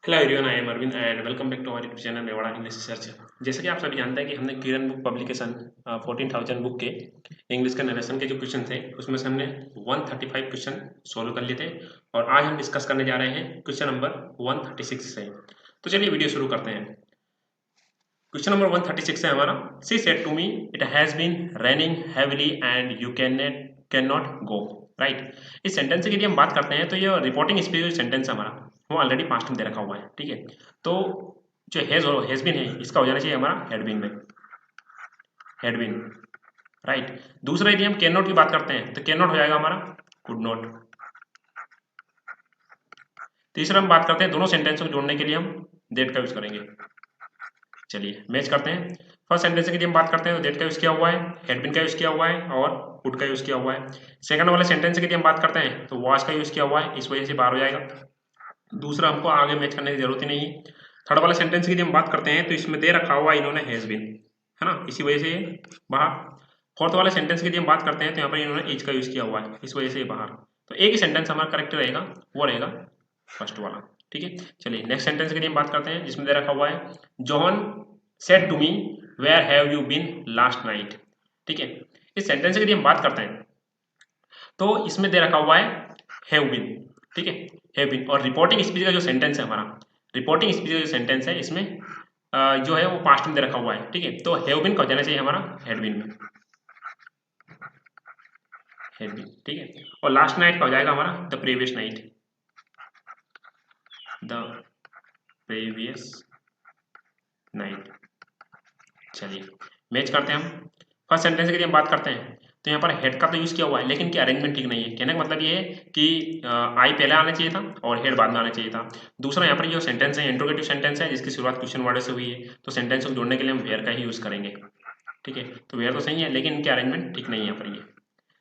Hello everyone, I am Arvind and welcome back to our YouTube channel Mewada English research. जैसे कि आप सभी जानते हैं कि हमने किरण बुक पब्लिकेशन 14,000 बुक के इंग्लिश का नरेशन के जो क्वेश्चन थे उसमें से हमने 135 क्वेश्चन सोल्व कर लिए थे और आज हम डिस्कस करने जा रहे हैं क्वेश्चन नंबर 136 से। तो चलिए वीडियो शुरू करते हैं। क्वेश्चन नंबर 136 है हमारा। She said to me it has been raining heavily and you can not go. Right. इस सेंटेंस की यदि हम बात करते हैं तो ये रिपोर्टिंग स्पीच जो सेंटेंस है हमारा वो ऑलरेडी पास्ट में दे रखा हुआ है। ठीक है। तो जो हैज और हैज बीन है इसका हो जाना चाहिए हमारा हैड बीन में, हैड बीन। राइट। दूसरा यदि हम कैन नॉट की बात करते हैं तो कैन नॉट हो जाएगा हमारा कुड नॉट। तीसरा हम बात करते हैं दोनों सेंटेंस को जोड़ने के लिए हम दैट का यूज करेंगे। चलिए मैच करते हैं। फर्स्ट सेंटेंस की हम बात करते हैं तो दैट का यूज किया हुआ है, हैड बीन का यूज किया हुआ है और वुड का यूज किया हुआ है। सेकंड वाले सेंटेंस की हम बात करते हैं तो वाज का यूज किया हुआ है, इस वजह से बाहर हो जाएगा। दूसरा हमको आगे मैच करने की जरूरत ही नहीं है। थर्ड वाले सेंटेंस की हम बात करते हैं तो इसमें दे रखा हुआ इन्होंने हैज बीन, है ना, इसी वजह से बाहर। फोर्थ वाले सेंटेंस की हम बात करते हैं तो यहाँ पर इन्होंने इज का यूज किया हुआ है, इस वजह से बाहर। तो एक ही सेंटेंस हमारा करेक्ट रहेगा, वो रहेगा फर्स्ट वाला। ठीक है। चलिए नेक्स्ट सेंटेंस की हम बात करते हैं जिसमें दे रखा हुआ है John said to me where have you been last night. ठीक है। इस सेंटेंस की हम बात करते हैं तो इसमें दे रखा हुआ है हैव बीन। ठीक है, हैव बीन। और रिपोर्टिंग स्पीच का जो सेंटेंस है हमारा, रिपोर्टिंग स्पीच का जो सेंटेंस है इसमें जो है वो पास्ट में दे रखा हुआ है। ठीक है। तो हैव बीन का हो जाना चाहिए हमारा हैड बीन में, हैड बीन। ठीक है। और लास्ट नाइट का हो जाएगा हमारा the previous night, the previous night. चलिए मैच करते हैं हम। फर्स्ट सेंटेंस की हम बात करते हैं तो यहाँ पर हेड का तो यूज किया हुआ है लेकिन क्या अरेंजमेंट ठीक नहीं है। कहने का मतलब ये है कि आई पहले आना चाहिए था और हेड बाद में आना चाहिए था। दूसरा यहाँ पर जो सेंटेंस है इंट्रोगेटिव सेंटेंस है जिसकी शुरुआत क्वेश्चन वर्ड से हुई है, तो सेंटेंस को जोड़ने के लिए हम वेयर का ही यूज करेंगे। ठीक है। तो वेयर तो सही है लेकिन इनके अरेंजमेंट ठीक नहीं है यहाँ पर ये।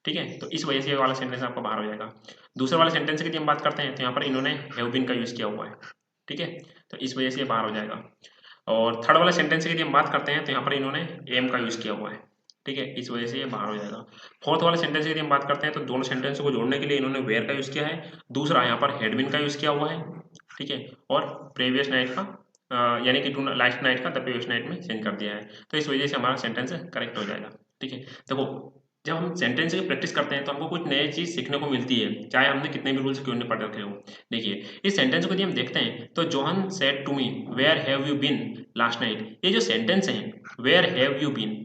ठीक है। तो इस वजह से ये वाला सेंटेंस आपका बाहर हो जाएगा। दूसरे वाले सेंटेंस की हम बात करते हैं तो यहाँ पर इन्होंने हैव बीन का यूज किया हुआ है। ठीक है। तो इस वजह से ये बाहर हो जाएगा। और थर्ड वाले सेंटेंस की यदि हम बात करते हैं तो यहाँ पर इन्होंने एम का यूज किया हुआ है। ठीक है, इस वजह से ये बाहर हो जाएगा। फोर्थ वाले सेंटेंस की यदि हम बात करते हैं तो दोनों सेंटेंस को जोड़ने के लिए इन्होंने वेयर का यूज किया है। दूसरा यहाँ पर हैड का यूज किया हुआ है। ठीक है। और प्रीवियस नाइट का यानी कि लास्ट नाइट का द प्रीवियस नाइट में चेंज कर दिया है। तो इस वजह से हमारा सेंटेंस करेक्ट हो जाएगा। ठीक है। देखो जब हम सेंटेंस की प्रैक्टिस करते हैं तो हमको कुछ नई चीज सीखने को मिलती है, चाहे हमने कितने भी रूल्स क्यों नहीं पढ़ रखे हो। देखिए इस सेंटेंस को यदि हम देखते हैं तो John said to me where have you been last night, ये जो सेंटेंस है वेयर हैव यू बीन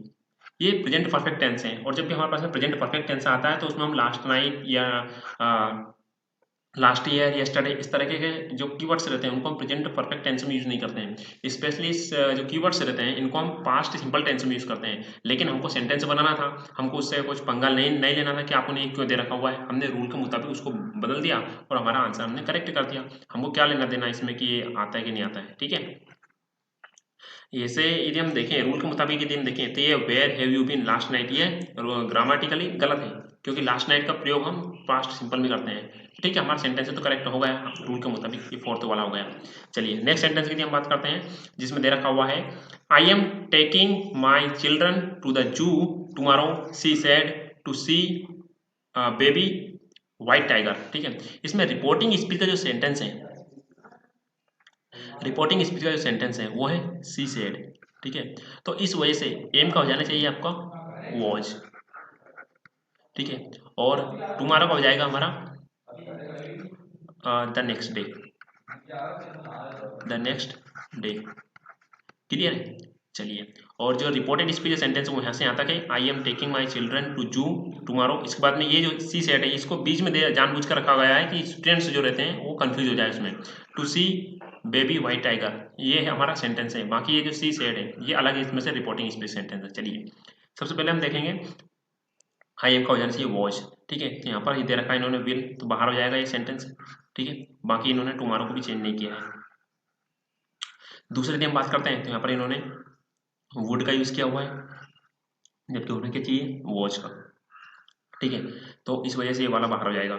ये प्रेजेंट परफेक्ट टेंस है। और जब भी हमारे पास में प्रेजेंट परफेक्ट टेंस आता है तो उसमें हम लास्ट नाइट या लास्ट ईयर यस्टरडे इस तरह के जो कीवर्ड्स रहते हैं उनको हम प्रेजेंट परफेक्ट टेंस में यूज नहीं करते हैं। स्पेशली जो कीवर्ड्स रहते हैं इनको हम पास्ट सिंपल टेंस में यूज करते हैं। लेकिन हमको सेंटेंस बनाना था, हमको उससे कुछ पंगा नहीं लेना था कि आपको नहीं क्यों दे रखा हुआ है। हमने रूल के मुताबिक उसको बदल दिया और हमारा आंसर हमने करेक्ट कर दिया। हमको क्या लेना देना इसमें कि ये आता है कि नहीं आता है। ठीक है। ऐसे यदि हम देखें रूल के मुताबिक यदि हम देखें तो ये where have you been last night ये ग्रामेटिकली गलत है, क्योंकि लास्ट नाइट का प्रयोग हम पास्ट सिंपल में करते हैं। ठीक है, हमारा सेंटेंस तो करेक्ट हो गया रूल के मुताबिक, ये फोर्थ वाला हो गया। चलिए नेक्स्ट सेंटेंस की हम बात करते हैं जिसमें दे रखा हुआ है I am taking my children to the zoo tomorrow she said to see baby white tiger. ठीक है। इसमें रिपोर्टिंग स्पीच का जो सेंटेंस है, रिपोर्टिंग स्पीच का जो सेंटेंस है वो है सी सेड। ठीक है। तो इस वजह से एम का हो जाना चाहिए आपका वॉज। ठीक है। और टुमारो का हो जाएगा हमारा the next day, the next day. Clear है। चलिए और जो रिपोर्टेड स्पीच सेंटेंस वो यहाँ से यहाँ तक है I am taking my children to zoo tomorrow. इसके बाद में ये जो सी सेड है इसको बीच में जानबूझ कर रखा गया है कि स्टूडेंट्स जो रहते हैं वो कंफ्यूज हो जाए उसमें। To see baby white tiger ये हमारा सेंटेंस है, बाकी ये जो सी सेड है ये अलग इसमें से रिपोर्टिंग स्पीच सेंटेंस है। चलिए सबसे पहले हम देखेंगे आई एम का हो जाना चाहिए वॉच। ठीक है। तो यहाँ पर दे रखा है इन्होंने विल, तो बाहर हो जाएगा ये सेंटेंस। ठीक है। बाकी इन्होंने टुमारो को भी चेंज नहीं किया है। दूसरे दिन हम बात करते हैं तो यहाँ पर इन्होंने वुड का यूज किया हुआ है जबकि होना क्या चाहिए वॉच का। ठीक है। तो इस वजह से ये वाला बाहर हो जाएगा।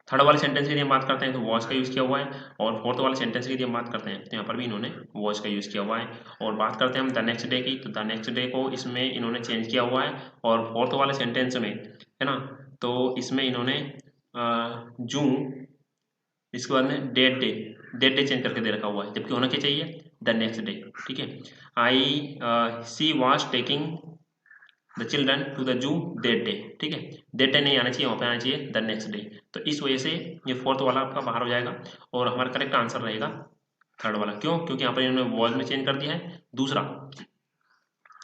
थर्ड वाले सेंटेंस की यदि हम बात करते हैं तो वॉच का यूज किया हुआ है। और फोर्थ वाले सेंटेंस की यदि हम बात करते हैं तो यहाँ पर भी इन्होंने वॉच का यूज किया हुआ है। और बात करते हैं हम द नेक्स्ट डे की, तो द नेक्स्ट डे को इसमें इन्होंने चेंज किया हुआ है। और फोर्थ वाले सेंटेंस में है ना, तो इसमें इन्होंने जून, इसके बाद में date day date day change करके दे रखा हुआ है, जबकि होना क्या चाहिए द नेक्स्ट डे। ठीक है, I she was taking the children to the zoo that day. ठीक है, दैट डे नहीं आना चाहिए, वहाँ पे आना चाहिए द नेक्स्ट डे। तो इस वजह से ये फोर्थ वाला आपका बाहर हो जाएगा और हमारा करेक्ट आंसर रहेगा थर्ड वाला। क्यों? क्योंकि यहाँ पर इन्होंने वॉज में चेंज कर दिया है। दूसरा,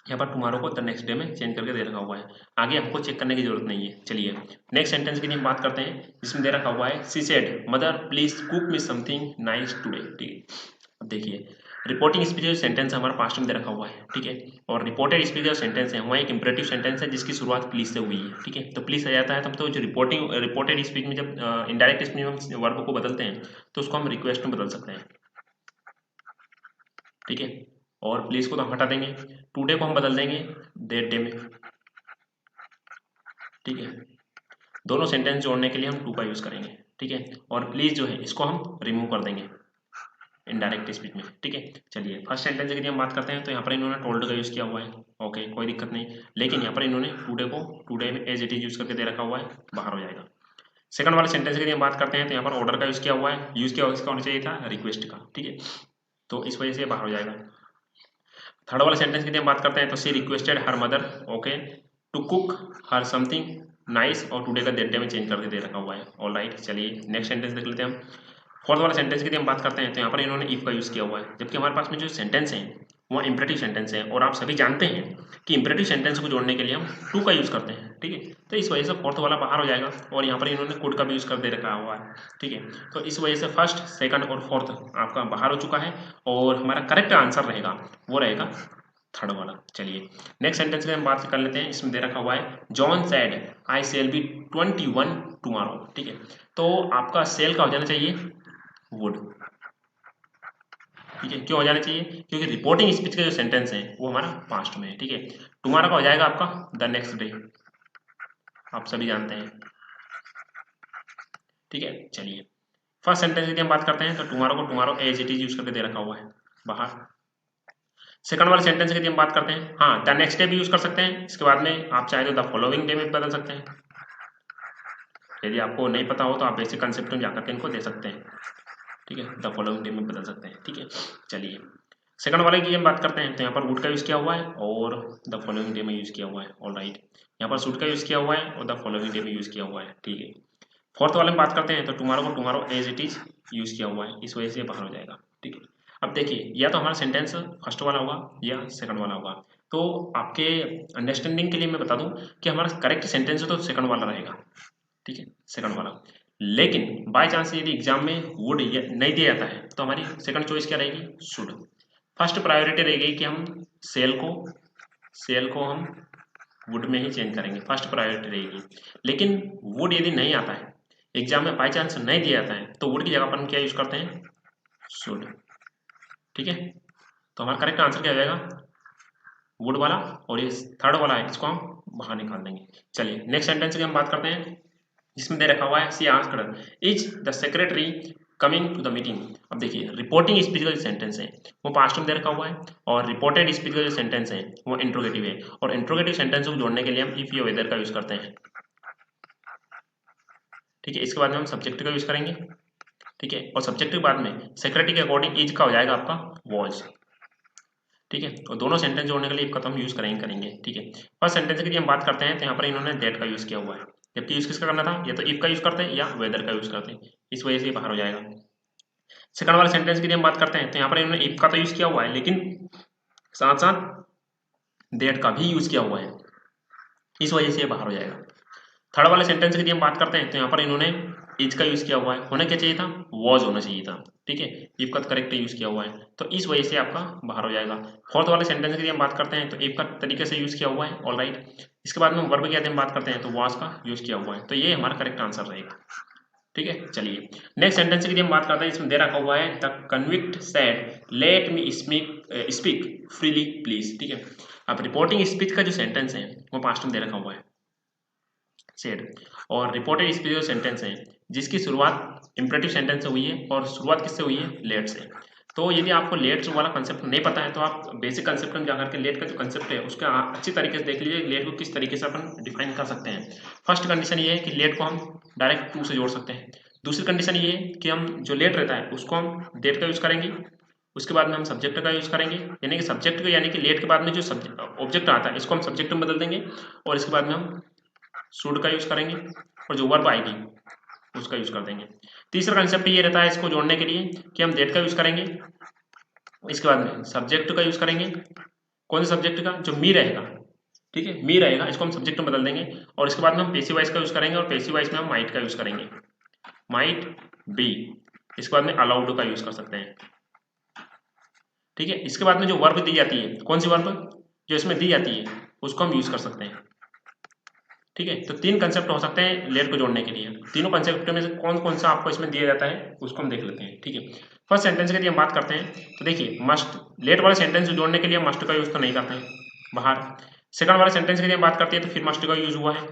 यहाँ पर टुमारो को द नेक्स्ट डे में चेंज करके दे रखा हुआ है। आगे हमको चेक करने की जरूरत नहीं है। चलिए नेक्स्ट सेंटेंस की हम बात करते हैं, जिसमें दे रखा हुआ है she said mother please cook me something nice today. ठीक है, अब देखिए रिपोर्टिंग स्पीच जो सेंटेंस है हमारा पास्ट में दे रखा हुआ है। ठीक है, और रिपोर्टेड स्पीच जो सेंटेंस है वहाँ एक इंपरेटिव सेंटेंस है जिसकी शुरुआत प्लीज से हुई है। ठीक है, तो प्लीज आ जाता है तब तो जो रिपोर्टेड स्पीच में जब इनडायरेक्ट स्पीच में हम वर्ब को बदलते हैं तो उसको हम रिक्वेस्ट में बदल सकते हैं। ठीक है, और प्लीज को तो हम हटा देंगे, टुडे को हम बदल देंगे दैट डे में। ठीक है, दोनों सेंटेंस जोड़ने के लिए हम टू का यूज करेंगे। ठीक है, और प्लीज जो है इसको हम रिमूव कर देंगे इनडायरेक्ट स्पीच में। ठीक है, चलिए फर्स्ट सेंटेंस की हम बात करते हैं तो यहाँ पर इन्होंने टोल्ड का यूज किया हुआ है। ओके, कोई दिक्कत नहीं, लेकिन यहाँ पर इन्होंने टुडे को टुडे में एज इट इज यूज करके दे रखा हुआ है, बाहर हो जाएगा। सेकंड वाले सेंटेंस की हम बात करते हैं तो यहाँ पर ऑर्डर का यूज किया हुआ है, यूज किया इसका होना चाहिए था रिक्वेस्ट का। ठीक है, तो इस वजह से बाहर हो जाएगा। थर्ड वाले सेंटेंस की हम बात करते हैं तो she requested her mother okay to cook her something nice, और टुडे का दैट डे में चेंज करके दे रखा हुआ है। ऑल राइट, चलिए नेक्स्ट सेंटेंस देख लेते हैं हम। फोर्थ वाला सेंटेंस की हम बात करते हैं तो यहाँ पर इन्होंने इफ का यूज किया हुआ है, जबकि हमारे पास में जो सेंटेंस है वो इंपरेटिव सेंटेंस है, और आप सभी जानते हैं कि इंपरेटिव सेंटेंस को जोड़ने के लिए हम टू का यूज करते हैं। ठीक है, तो इस वजह से फोर्थ वाला बाहर हो जाएगा, और यहाँ पर इन्होंने कुड का भी यूज कर दे रखा हुआ है। ठीक है, तो इस वजह से फर्स्ट सेकंड और फोर्थ आपका बाहर हो चुका है, और हमारा करेक्ट आंसर रहेगा वो रहेगा थर्ड वाला। चलिए नेक्स्ट सेंटेंस की हम बात कर लेते हैं, इसमें दे रखा हुआ है John said I shall be 21 tomorrow. ठीक है, तो आपका सेल का हो जाना चाहिए वुड। ठीक है, क्यों हो जाना चाहिए? क्योंकि रिपोर्टिंग स्पीच का जो सेंटेंस है वो हमारा पास्ट में है। ठीक है, टुमारो का हो जाएगा आपका द नेक्स्ट डे, आप सभी जानते हैं। ठीक है, चलिए फर्स्ट सेंटेंस की हम बात करते हैं तो टुमारो को tomorrow as it is use करके दे रखा हुआ है, बाहर। सेकंड वाले सेंटेंस की हम बात करते हैं, हाँ द नेक्स्ट डे भी यूज कर सकते हैं, इसके बाद में आप चाहे तो द फॉलोइंग डे में बदल सकते हैं। यदि आपको नहीं पता हो तो आप बेसिक कंसेप्ट में जाकर के इनको दे सकते हैं। ठीक है, द फॉलोइंग डे में बदल सकते हैं। ठीक है, चलिए सेकंड वाले की हम बात करते हैं तो यहाँ पर वुड का यूज किया हुआ है और द फॉलोइंग डे में यूज किया हुआ है। ऑल राइट, यहाँ पर शुड का यूज किया हुआ है और द फॉलोइंग डे में यूज किया हुआ है। ठीक है, फोर्थ वाले में बात करते हैं तो टुमारो को tomorrow as it is use किया हुआ है, इस वजह से बाहर हो जाएगा। ठीक है, अब देखिए या तो हमारा सेंटेंस फर्स्ट वाला होगा या सेकंड वाला होगा, तो आपके अंडरस्टैंडिंग के लिए मैं बता दूं कि हमारा करेक्ट सेंटेंस तो सेकंड वाला रहेगा। ठीक है, सेकंड वाला, लेकिन बाय चांस यदि एग्जाम में वुड नहीं दिया जाता है तो हमारी सेकंड चॉइस क्या रहेगी? शुड। फर्स्ट प्रायोरिटी रहेगी कि हम सेल को हम वुड में ही चेंज करेंगे, फर्स्ट प्रायोरिटी रहेगी। लेकिन वुड यदि नहीं आता है एग्जाम में, बाय चांस नहीं दिया जाता है, तो वुड की जगह पर हम क्या यूज करते हैं? शुड। ठीक है, तो हमारा करेक्ट आंसर क्या हो जाएगा? वुड वाला, और ये थर्ड वाला है इसको हम बाहर निकाल देंगे। चलिए नेक्स्ट सेंटेंस की हम बात करते हैं, जिसमें दे रखा हुआ है she asked is the secretary coming to the meeting. अब देखिए रिपोर्टिंग स्पीच का जो सेंटेंस है वो पास्ट में दे रखा हुआ है, और रिपोर्टेड स्पीच का जो सेंटेंस है वो इंट्रोगेटिव है, और इंट्रोगेटिव सेंटेंस को जोड़ने के लिए हम इफ या वेदर का यूज करते हैं। ठीक है, इसके बाद में हम सब्जेक्ट का यूज करेंगे। ठीक है, और सब्जेक्ट के बाद में सेक्रेटरी के अकॉर्डिंग इज का हो जाएगा आपका वॉज। ठीक है, और दोनों सेंटेंस जोड़ने के लिए इफ का तो हम यूज करेंगे। ठीक है, फर्स्ट सेंटेंस की हम बात करते हैं तो यहाँ पर इन्होंने दैट का यूज किया हुआ है, जबकि यूज किसका करना था? या तो इफ का यूज करते हैं या वेदर का यूज करते हैं, इस वजह से बाहर हो जाएगा। सेकंड वाले सेंटेंस की हम बात करते हैं तो यहाँ पर इन्होंने इफ का तो यूज किया हुआ है, लेकिन साथ साथ दैट का भी यूज किया हुआ है, इस वजह से बाहर हो जाएगा। थर्ड वाले सेंटेंस की हम बात करते हैं तो यहाँ पर इन्होंने इज का यूज किया हुआ है, होना क्या चाहिए था? वॉज होना चाहिए था। ठीक है, इफ का करेक्ट यूज किया हुआ है, तो इस वजह से आपका बाहर हो जाएगा। फोर्थ वाले सेंटेंस की हम बात करते हैं तो इफ का तरीके से यूज किया हुआ है। ऑल राइट, इसके बाद में वर्ब की हम बात करते हैं तो वॉज का यूज किया हुआ है, तो ये हमारा करेक्ट आंसर रहेगा। ठीक है, चलिए नेक्स्ट सेंटेंस की हम बात करते हैं, इसमें दे रखा हुआ है the convict said let me speak freely please. ठीक है, अब रिपोर्टिंग स्पीच का जो सेंटेंस है वो पास्ट में दे रखा हुआ है सेड, और रिपोर्टेड स्पीच जो सेंटेंस है जिसकी शुरुआत इंपरेटिव सेंटेंस से हुई है, और शुरुआत किससे हुई है? लेट से। तो यदि आपको लेट वाला कंसेप्ट नहीं पता है तो आप बेसिक कंसेप्ट में जाकर के लेट का जो कंसेप्ट है उसका अच्छी तरीके से देख लीजिए, लेट को किस तरीके से अपन डिफाइन कर सकते हैं। फर्स्ट कंडीशन ये है कि लेट को हम डायरेक्ट टू से जोड़ सकते हैं, दूसरी कंडीशन ये है कि हम जो लेट रहता है उसको हम डेट का यूज करेंगे, उसके बाद में हम सब्जेक्ट का यूज करेंगे, यानी कि सब्जेक्ट को यानी कि लेट के बाद में जो ऑब्जेक्ट आता है इसको हम सब्जेक्ट में बदल देंगे, और इसके बाद में हम शुड का यूज करेंगे, और जो वर्ब आएगी उसका यूज कर देंगे। तीसरा कंसेप्ट ये रहता है इसको जोड़ने के लिए कि हम डेट का यूज करेंगे, इसके बाद में सब्जेक्ट का यूज करेंगे, कौन से सब्जेक्ट का, जो मी रहेगा, ठीक है, मी रहेगा, इसको हम सब्जेक्ट में बदल देंगे, और इसके बाद में हम पेसिव वॉइस का यूज करेंगे, और पेसिव वॉइस में हम माइट का यूज करेंगे, माइट बी। इसके बाद में अलाउड का यूज कर सकते हैं, ठीक है। इसके बाद में जो वर्ब दी जाती है, कौन सी वर्ब जो इसमें दी जाती है उसको हम यूज कर सकते हैं, ठीक है। तो तीन कंसेप्ट हो सकते हैं लेट को जोड़ने के लिए। तीनों कंसेप्ट में से कौन कौन सा आपको इसमें दिया जाता है उसको हम देख लेते हैं, ठीक है। फर्स्ट सेंटेंस की यदि हम बात करते हैं तो देखिए मस्ट, लेट वाले सेंटेंस को जोड़ने के लिए मस्ट का यूज तो नहीं करते हैं, बाहर। सेकंड वाले सेंटेंस की यदि हम बात करते हैं तो फिर मस्ट का यूज हुआ है,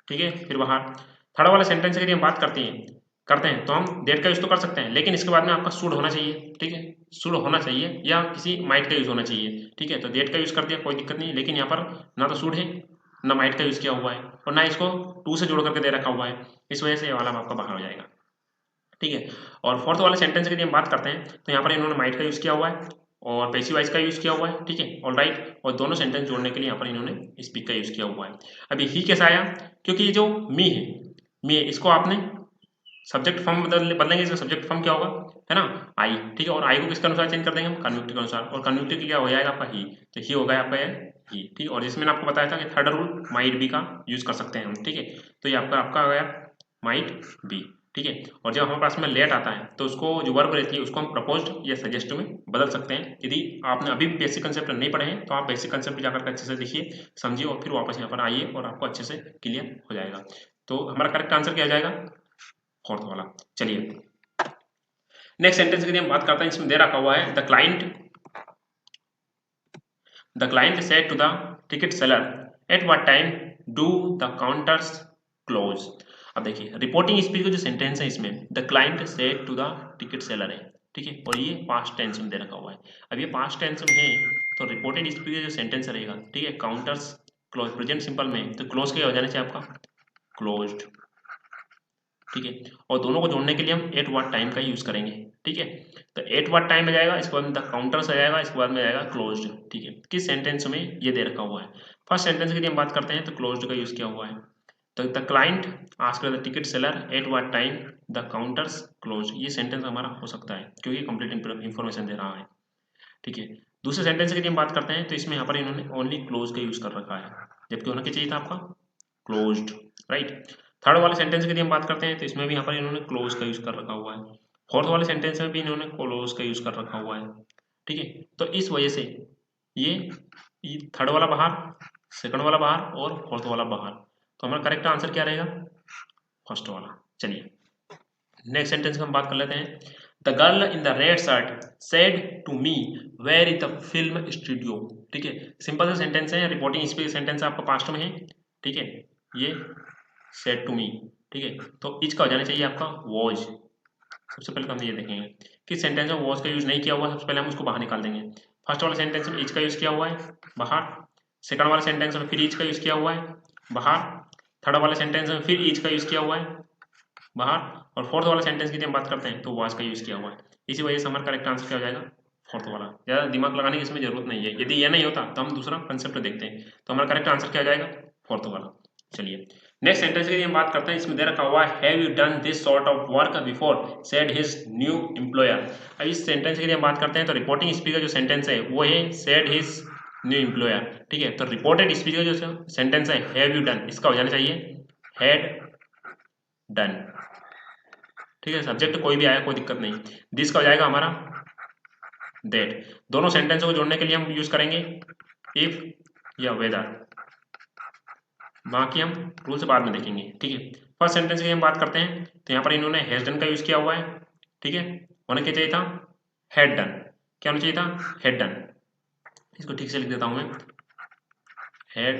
ठीक है, फिर बाहर। थर्ड वाले सेंटेंस की यदि हम बात करते हैं तो हम डेट का यूज तो कर सकते हैं, लेकिन इसके बाद में आपका शुड होना चाहिए, ठीक है, शुड होना चाहिए या किसी माइट का यूज होना चाहिए, ठीक है। तो डेट का यूज कर दिया, कोई दिक्कत नहीं, लेकिन यहाँ पर ना तो शुड है ना माइट का यूज किया हुआ है, और ना इसको टू से जोड़ करके दे रखा हुआ है, इस वजह से ये वाला आपका बाहर हो जाएगा, ठीक है। और फोर्थ वाले सेंटेंस की यदि हम बात करते हैं तो यहाँ पर इन्होंने माइट का यूज किया हुआ है और पेसिव वॉइस का यूज किया हुआ है, ठीक है, ऑल राइट। और दोनों सेंटेंस जोड़ने के लिए यहाँ पर इन्होंने स्पीक का यूज किया हुआ है। अभी ही कैसा आया, क्योंकि ये जो मी है इसको आपने सब्जेक्ट फॉर्म बदलेंगे, इसका सब्जेक्ट फॉर्म क्या होगा, है ना, आई, ठीक है। और आई को किसके अनुसार चेंज कर देंगे हम, कन्विक्टिव के अनुसार, और कन्विक्टिव क्या हो जाएगा आपका ही, तो ही होगा आपका ही, ठीक है। और जिसमें आपको बताया था कि थर्ड रूल माइट बी का यूज कर सकते हैं हम, ठीक है। तो ये आपका आ गया माइट बी, ठीक है। और जब हमारे पास में लेट आता है तो उसको जो वर्ब रहती है उसको हम प्रपोज्ड या सजेस्ट में बदल सकते हैं। यदि आपने अभी बेसिक कंसेप्ट नहीं पढ़े हैं तो आप बेसिक कंसेप्ट जाकर के अच्छे से देखिए, समझिए, और फिर वापस यहाँ पर आइए और आपको अच्छे से क्लियर हो जाएगा। तो हमारा करेक्ट आंसर क्या हो जाएगा, फोर्थ वाला। चलिए नेक्स्ट सेंटेंस की हम बात करते हैं, इसमें दे रखा हुआ है the client said to the ticket seller at what time do the counters close. अब देखिए रिपोर्टिंग स्पीच का जो सेंटेंस है इसमें the client said to the ticket seller है, ठीक है, और ये पास्ट टेंस में दे रखा हुआ है। अब ये पास्ट टेंस में है तो रिपोर्टेड स्पीच का जो सेंटेंस रहेगा, ठीक है, काउंटर्स क्लोज, प्रेजेंट सिंपल में, तो क्लोज क्या हो जाना चाहिए आपका, क्लोज्ड, ठीक है। और दोनों को जोड़ने के लिए हम एट व्हाट टाइम का यूज करेंगे, ठीक है। तो एट व्हाट टाइम में जाएगा, इसके बाद में द काउंटर्स आ जाएगा, इसके बाद में जाएगा क्लोज्ड, ठीक है। किस सेंटेंस में ये दे रखा हुआ है, फर्स्ट सेंटेंस के लिए हम बात करते हैं तो क्लोज्ड का यूज किया हुआ है। तो the client asked the ticket seller at what time the counters close, ये सेंटेंस हमारा हो सकता है क्योंकि कंप्लीट इंफॉर्मेशन दे रहा है, ठीक है। दूसरे सेंटेंस के लिए हम बात करते हैं तो इसमें यहाँ पर इन्होंने ओनली क्लोज का यूज कर रखा है, जबकि होना क्या चाहिए था आपका, क्लोज्ड, राइट। थर्ड वाले सेंटेंस की यदि हम बात करते हैं तो इसमें भी यहाँ पर इन्होंने क्लोज का यूज कर रखा हुआ है। फोर्थ वाले सेंटेंस में भी इन्होंने क्लोज का यूज कर रखा हुआ है, ठीक है। तो इस वजह से ये थर्ड वाला बाहर, सेकंड वाला बाहर और फोर्थ वाला बाहर, तो हमारा करेक्ट आंसर क्या रहेगा, फर्स्ट वाला। चलिए नेक्स्ट सेंटेंस की हम बात कर लेते हैं। The girl in the red shirt said to me where is the film studio, ठीक है। सिंपल सा सेंटेंस है, रिपोर्टिंग स्पीच सेंटेंस आपका पास्ट में है, ठीक है। ये सेड टू मी, ठीक है, तो इच का हो जाना चाहिए आपका वॉज। सबसे पहले तो हम ये देखेंगे किस सेंटेंस में वॉज का यूज नहीं किया हुआ, सबसे पहले हम उसको बाहर निकाल देंगे। फर्स्ट वाले सेंटेंस में इच का यूज किया हुआ है बाहर, सेकंड वाले सेंटेंस में फिर इच का यूज किया हुआ है बाहर, थर्ड वाले सेंटेंस में फिर इच का यूज किया हुआ है बाहर, और फोर्थ वाले सेंटेंस की हम बात करते हैं तो वॉज का यूज किया हुआ है। इसी वजह से हमारा करेक्ट आंसर क्या हो जाएगा, फोर्थ वाला। ज़्यादा दिमाग लगाने की इसमें जरूरत नहीं है, यदि ये नहीं होता तो हम दूसरा कंसेप्ट देखते हैं, तो हमारा करेक्ट आंसर क्या हो जाएगा, फोर्थ वाला। चलिए नेक्स्ट सेंटेंस की हम बात करते हैं, इसमें दे रखा हुआ है have you done this sort of work before said his new employer. अब इस सेंटेंस की हम बात करते हैं तो रिपोर्टिंग स्पीच का जो सेंटेंस है वो है सेड हिज न्यू एम्प्लॉयर, ठीक है। तो रिपोर्टेड स्पीच का जो सेंटेंस है हैव यू डन, इसका हो जाना चाहिए हैड डन, ठीक है। सब्जेक्ट कोई भी आया कोई दिक्कत नहीं, दिस का हो जाएगा हमारा दैट। दोनों सेंटेंसों को जोड़ने के लिए हम यूज करेंगे इफ या वेदर, बाकी हम रूल से बाद में देखेंगे, ठीक है। फर्स्ट सेंटेंस की हम बात करते हैं तो यहाँ पर इन्होंने हैज डन का यूज किया हुआ है, ठीक है। होना क्या चाहिए था, हैड डन, क्या होना चाहिए था, हैड डन। इसको ठीक से लिख देता हूं मैं, हैड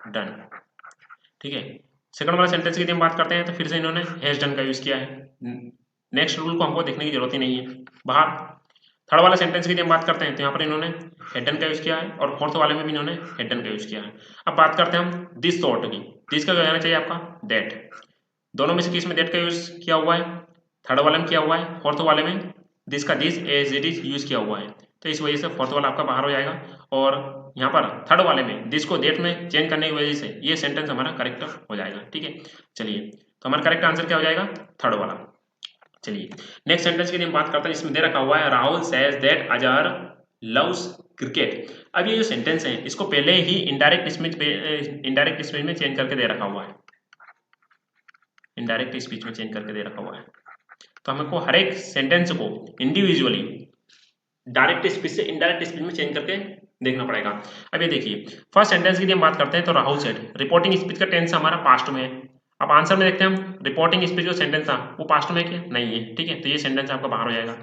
डन, ठीक है। सेकंड वाला सेंटेंस की हम बात करते हैं तो फिर से इन्होंने हैज डन का यूज किया है। नेक्स्ट रूल को हमको देखने की जरूरत ही नहीं है बाहर। थर्ड वाला सेंटेंस की हम बात करते हैं तो यहाँ पर इन्होंने हेड डन का यूज किया है, और फोर्थ वाले में भी इन्होंने हेड डन का यूज किया है। अब बात करते हैं हम दिस सॉर्ट की, दिस का क्या होना चाहिए आपका दैट। दोनों में से किस में दैट का यूज किया हुआ है, थर्ड वाले में किया हुआ है, फोर्थ वाले में दिस का this as it is use किया हुआ है, तो इस वजह से फोर्थ वाला आपका बाहर हो जाएगा। और यहाँ पर थर्ड वाले में दिस को डेट में चेंज करने की वजह से ये सेंटेंस हमारा करेक्ट हो जाएगा। ठीक है, चलिए तो हमारा करेक्ट आंसर क्या हो जाएगा, थर्ड वाला। चलिए नेक्स्ट सेंटेंस की हम बात करते हैं। इसमें दे रखा हुआ है Rahul says that Azhar loves cricket. अब ये जो सेंटेंस है इसको पहले ही इनडायरेक्ट स्पीच में चेंज करके दे रखा हुआ है, इनडायरेक्ट स्पीच में चेंज करके दे रखा हुआ है। तो हमको हर एक सेंटेंस को इंडिविजुअली डायरेक्ट स्पीच से इनडायरेक्ट स्पीच में चेंज करके देखना पड़ेगा। अब ये देखिए फर्स्ट सेंटेंस की हम बात करते हैं तो राहुल सेड, रिपोर्टिंग स्पीच का टेंस हमारा पास्ट में है। अब आंसर में देखते हैं हम, रिपोर्टिंग स्पीच जो सेंटेंस था वो पास्ट में क्या नहीं है, ठीक है, तो ये सेंटेंस आपका बाहर हो जाएगा।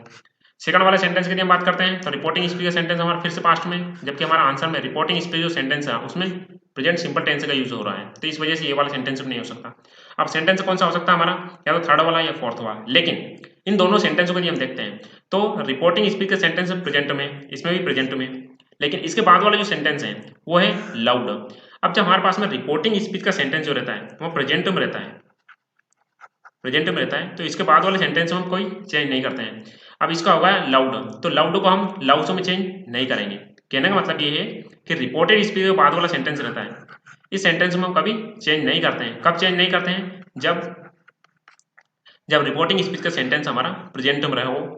सेकंड वाले सेंटेंस की हम बात करते हैं तो रिपोर्टिंग स्पीच का सेंटेंस हमारा फिर से पास्ट में, जबकि हमारा आंसर में रिपोर्टिंग स्पीच जो सेंटेंस है उसमें प्रेजेंट सिंपल टेंस का यूज हो रहा है, तो इस वजह से ये वाला सेंटेंस नहीं हो सकता। अब सेंटेंस कौन सा हो सकता है हमारा, या तो थर्ड वाला या फोर्थ वाला, लेकिन इन दोनों सेंटेंसों को यदि हम देखते हैं तो रिपोर्टिंग स्पीच का सेंटेंस है प्रेजेंट में, इसमें भी प्रेजेंट में, लेकिन इसके बाद वाला जो सेंटेंस है वो है लाउड। अब जब हमारे पास में रिपोर्टिंग स्पीच का सेंटेंस जो रहता है वो प्रेजेंट में रहता है, प्रेजेंट में रहता है, तो इसके बाद वाले सेंटेंस में हम कोई चेंज नहीं करते हैं। अब इसका होगा लाउड, तो लाउड को हम लाउड में चेंज नहीं करेंगे। कहने का मतलब ये है कि रिपोर्टेड स्पीच के बाद वाला सेंटेंस रहता है, इस सेंटेंस में हम कभी चेंज नहीं करते हैं। कब चेंज नहीं करते हैं, जब रिपोर्टिंग स्पीच का सेंटेंस हमारा प्रेजेंट में रहा हो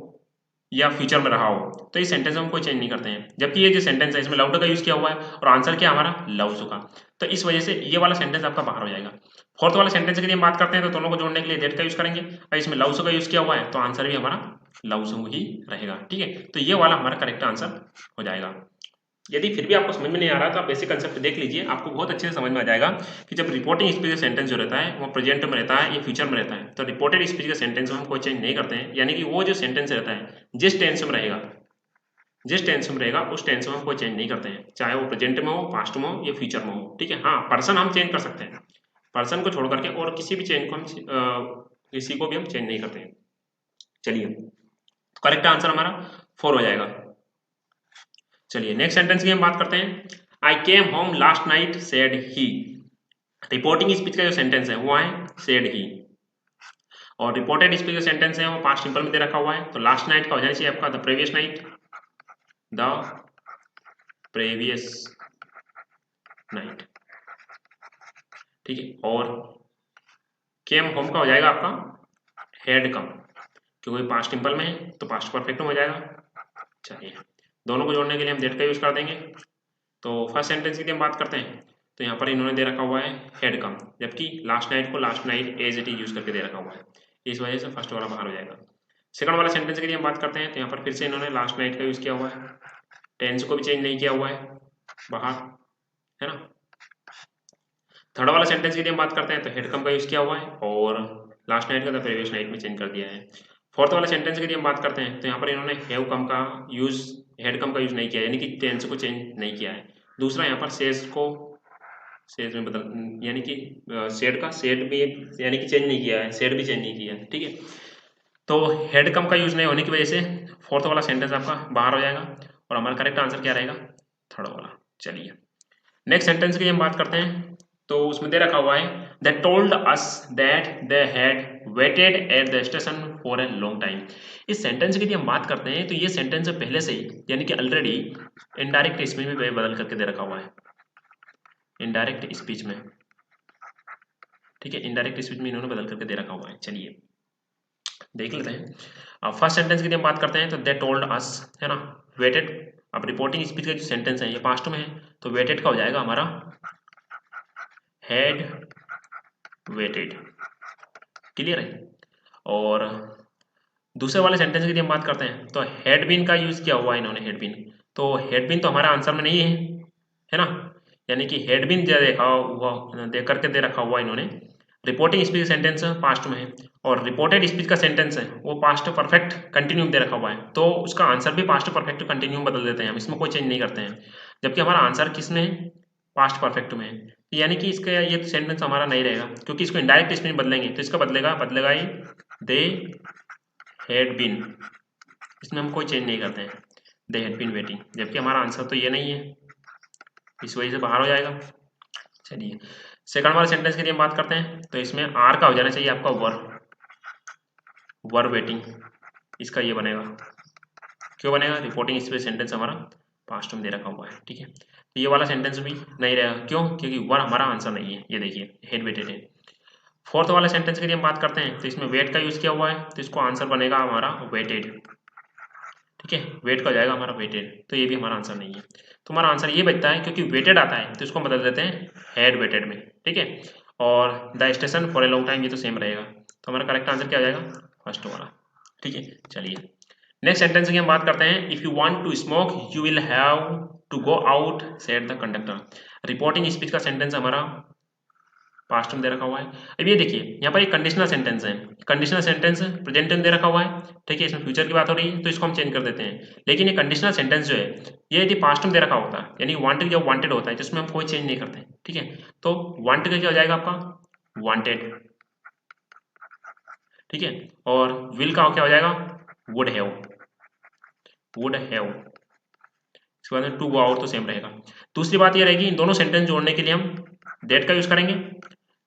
या फ्यूचर में रहा हो, तो इस सेंटेंस में हम कोई चेंज नहीं करते हैं। जबकि ये जो सेंटेंस है इसमें लाउड का यूज किया हुआ है और आंसर क्या हमारा लव्स का, तो इस वजह से ये वाला सेंटेंस आपका बाहर हो जाएगा। फोर्थ वाला सेंटेंस की हम बात करते हैं तो दोनों को जोड़ने के लिए दैट का यूज करेंगे, और इसमें लव्स का यूज किया हुआ है तो आंसर भी हमारा लव्स ही रहेगा। ठीक है, तो ये वाला हमारा करेक्ट आंसर हो जाएगा। यदि फिर भी आपको समझ में नहीं आ रहा तो आप बेसिक कंसेप्ट देख लीजिए, आपको बहुत अच्छे से समझ में आ जाएगा कि जब रिपोर्टिंग स्पीच का सेंटेंस जो रहता है वो प्रेजेंट में रहता है या फ्यूचर में रहता है, तो रिपोर्टेड स्पीच का सेंटेंस में हम कोई चेंज नहीं करते हैं। यानी कि वो जो सेंटेंस रहता है जिस टेंस में रहेगा, जिस टेंस में रहेगा उस टेंस में हम कोई चेंज नहीं करते हैं, चाहे वो प्रेजेंट में हो, पास्ट में हो या फ्यूचर में हो। ठीक है, हाँ पर्सन हम चेंज कर सकते हैं, पर्सन को छोड़ करके और किसी भी चेंज को हम किसी को भी हम चेंज नहीं करते हैं। चलिए तो करेक्ट आंसर हमारा 4 हो जाएगा। चलिए नेक्स्ट सेंटेंस की हम बात करते हैं। I came home last night said he. Reporting speech का जो सेंटेंस है वो है सेड ही, और रिपोर्टेड स्पीच का सेंटेंस है वो पास्ट सिंपल में दे रखा हुआ है, तो लास्ट नाइट का हो जाना चाहिए आपका the previous night, the previous night. ठीक है, और केम होम का हो जाएगा आपका हेड का, क्योंकि पास्ट सिंपल में है तो पास्ट परफेक्ट में हो जाएगा। चलिए दोनों को जोड़ने के लिए हम डेट का यूज कर देंगे। तो फर्स्ट सेंटेंस की हम बात करते हैं तो यहाँ पर इन्होंने दे रखा हुआ है हेड का, जबकि लास्ट नाइट को last night as it is use करके दे रखा हुआ है, इस वजह से फर्स्ट वाला बाहर हो जाएगा। सेकंड वाला सेंटेंस की हम बात करते हैं तो यहाँ पर फिर से इन्होंने लास्ट नाइट का यूज किया हुआ है, टेंस को भी चेंज नहीं किया हुआ है बाहर, है ना। थर्ड वाला सेंटेंस की हम बात करते हैं तो हेड कम का यूज किया हुआ है और लास्ट नाइट का द प्रीवियस नाइट में चेंज कर दिया है। फोर्थ वाला सेंटेंस की हम बात करते हैं तो यहाँ पर इन्होंने हैव कम का यूज, हेड कम का यूज नहीं किया, यानी कि टेंस को चेंज नहीं किया है। दूसरा यहाँ पर सेज को सेज में बदल, यानी कि सेड का सेड भी यानी कि चेंज नहीं किया है, सेड भी चेंज नहीं किया है। ठीक है, तो हेड कम का यूज नहीं होने की वजह से फोर्थ वाला सेंटेंस आपका बाहर हो जाएगा और हमारा करेक्ट आंसर क्या रहेगा, थर्ड वाला। चलिए नेक्स्ट सेंटेंस की हम बात करते हैं तो उसमें दे रखा हुआ है they told us that they had weighted at the station for a long time. इस सेंटेंस की हम बात करते हैं तो ये सेंटेंस पहले से ही यानी कि ऑलरेडी इनडायरेक्ट स्पीच में बदल करके दे रखा हुआ है, इनडायरेक्ट स्पीच में। ठीक है, इनडायरेक्ट स्पीच में इन्होंने बदल करके दे रखा हुआ है। चलिए देख लेते हैं। फर्स्ट सेंटेंस की हम बात करते हैं तो दे टोल्ड अस, है ना, वेटेड। अब रिपोर्टिंग स्पीच का जो सेंटेंस है ये पास्ट में है तो वेटेड का हो जाएगा हमारा हैड वेटेड। क्लियर है, और दूसरे वाले सेंटेंस की हम बात करते हैं तो हैड बीन का यूज किया हुआ है इन्होंने, हैड बीन, तो हैड बीन तो हमारा आंसर में नहीं है ना, यानी कि हैड बीन देखा हुआ देख करके दे रखा हुआ इन्होंने। रिपोर्टिंग स्पीच सेंटेंस पास्ट में है और रिपोर्टेड स्पीच का सेंटेंस है वो पास्ट परफेक्ट कंटिन्यू दे रखा हुआ है, तो उसका आंसर भी पास्ट परफेक्ट कंटिन्यू बदल देते हैं हम, इसमें कोई चेंज नहीं करते हैं। जबकि हमारा आंसर किस में है, पास्ट परफेक्ट में है, यानी कि इसका ये सेंटेंस हमारा नहीं रहेगा, क्योंकि इसको इनडायरेक्ट स्पीच बदलेंगे तो इसका बदलेगा ही दे हैड बीन, इसमें हम कोई चेंज नहीं करते हैं, दे हैड बीन वेटिंग, जबकि हमारा आंसर तो ये नहीं है, इस वजह से बाहर हो जाएगा। चलिए सेकंड वाले सेंटेंस की हम बात करते हैं तो इसमें आर का हो जाना चाहिए आपका वर, वर वेटिंग, इसका ये बनेगा, क्यों बनेगा, रिपोर्टिंग स्पेस सेंटेंस हमारा पास्ट में दे रखा हुआ है, ठीक है। तो ये वाला सेंटेंस भी नहीं रहेगा, क्यों, क्योंकि वर हमारा आंसर नहीं है, ये देखिए हेड वेटेड है। फोर्थ वाला सेंटेंस के लिए हम बात करते हैं, तो इसमें वेट का यूज किया हुआ है, तो इसको आंसर बनेगा हमारा वेटेड, ठीक है, वेट का हो जाएगा हमारा वेटेड, तो ये भी हमारा आंसर नहीं है। तो हमारा आंसर ये बचता है, क्योंकि वेटेड आता है तो इसको हम बदल देते हैं हेड वेटेड में, ठीक है। और the station for a long time, ये तो सेम रहेगा, तो हमारा करेक्ट आंसर क्या हो जाएगा, फर्स्ट वाला, ठीक है। चलिए नेक्स्ट सेंटेंस की हम बात करते हैं, if you want to smoke you will have to go out said the conductor. Reporting speech का सेंटेंस हमारा पास्ट में दे रखा हुआ है। अब ये देखिए यहाँ पर एक कंडीशनल सेंटेंस है, कंडीशनल सेंटेंस प्रेजेंट में दे रखा हुआ है, ठीक है, इसमें फ्यूचर की बात हो रही है तो इसको हम चेंज कर देते हैं। लेकिन ये कंडीशनल सेंटेंस जो है ये यदि पास्ट में दे रखा होता है, यानी वांटेड जब वांटेड होता है, जिसमें हम कोई चेंज नहीं करते, ठीक है। तो वांटेड का क्या हो जाएगा आपका, वांटेड, ठीक है। और विल का क्या हो जाएगा, वुड हैव, वुड हैव। इसके बाद में टू गो आउट तो सेम रहेगा। दूसरी बात ये रहेगी, इन दोनों सेंटेंस जोड़ने के लिए हम दैट का यूज करेंगे।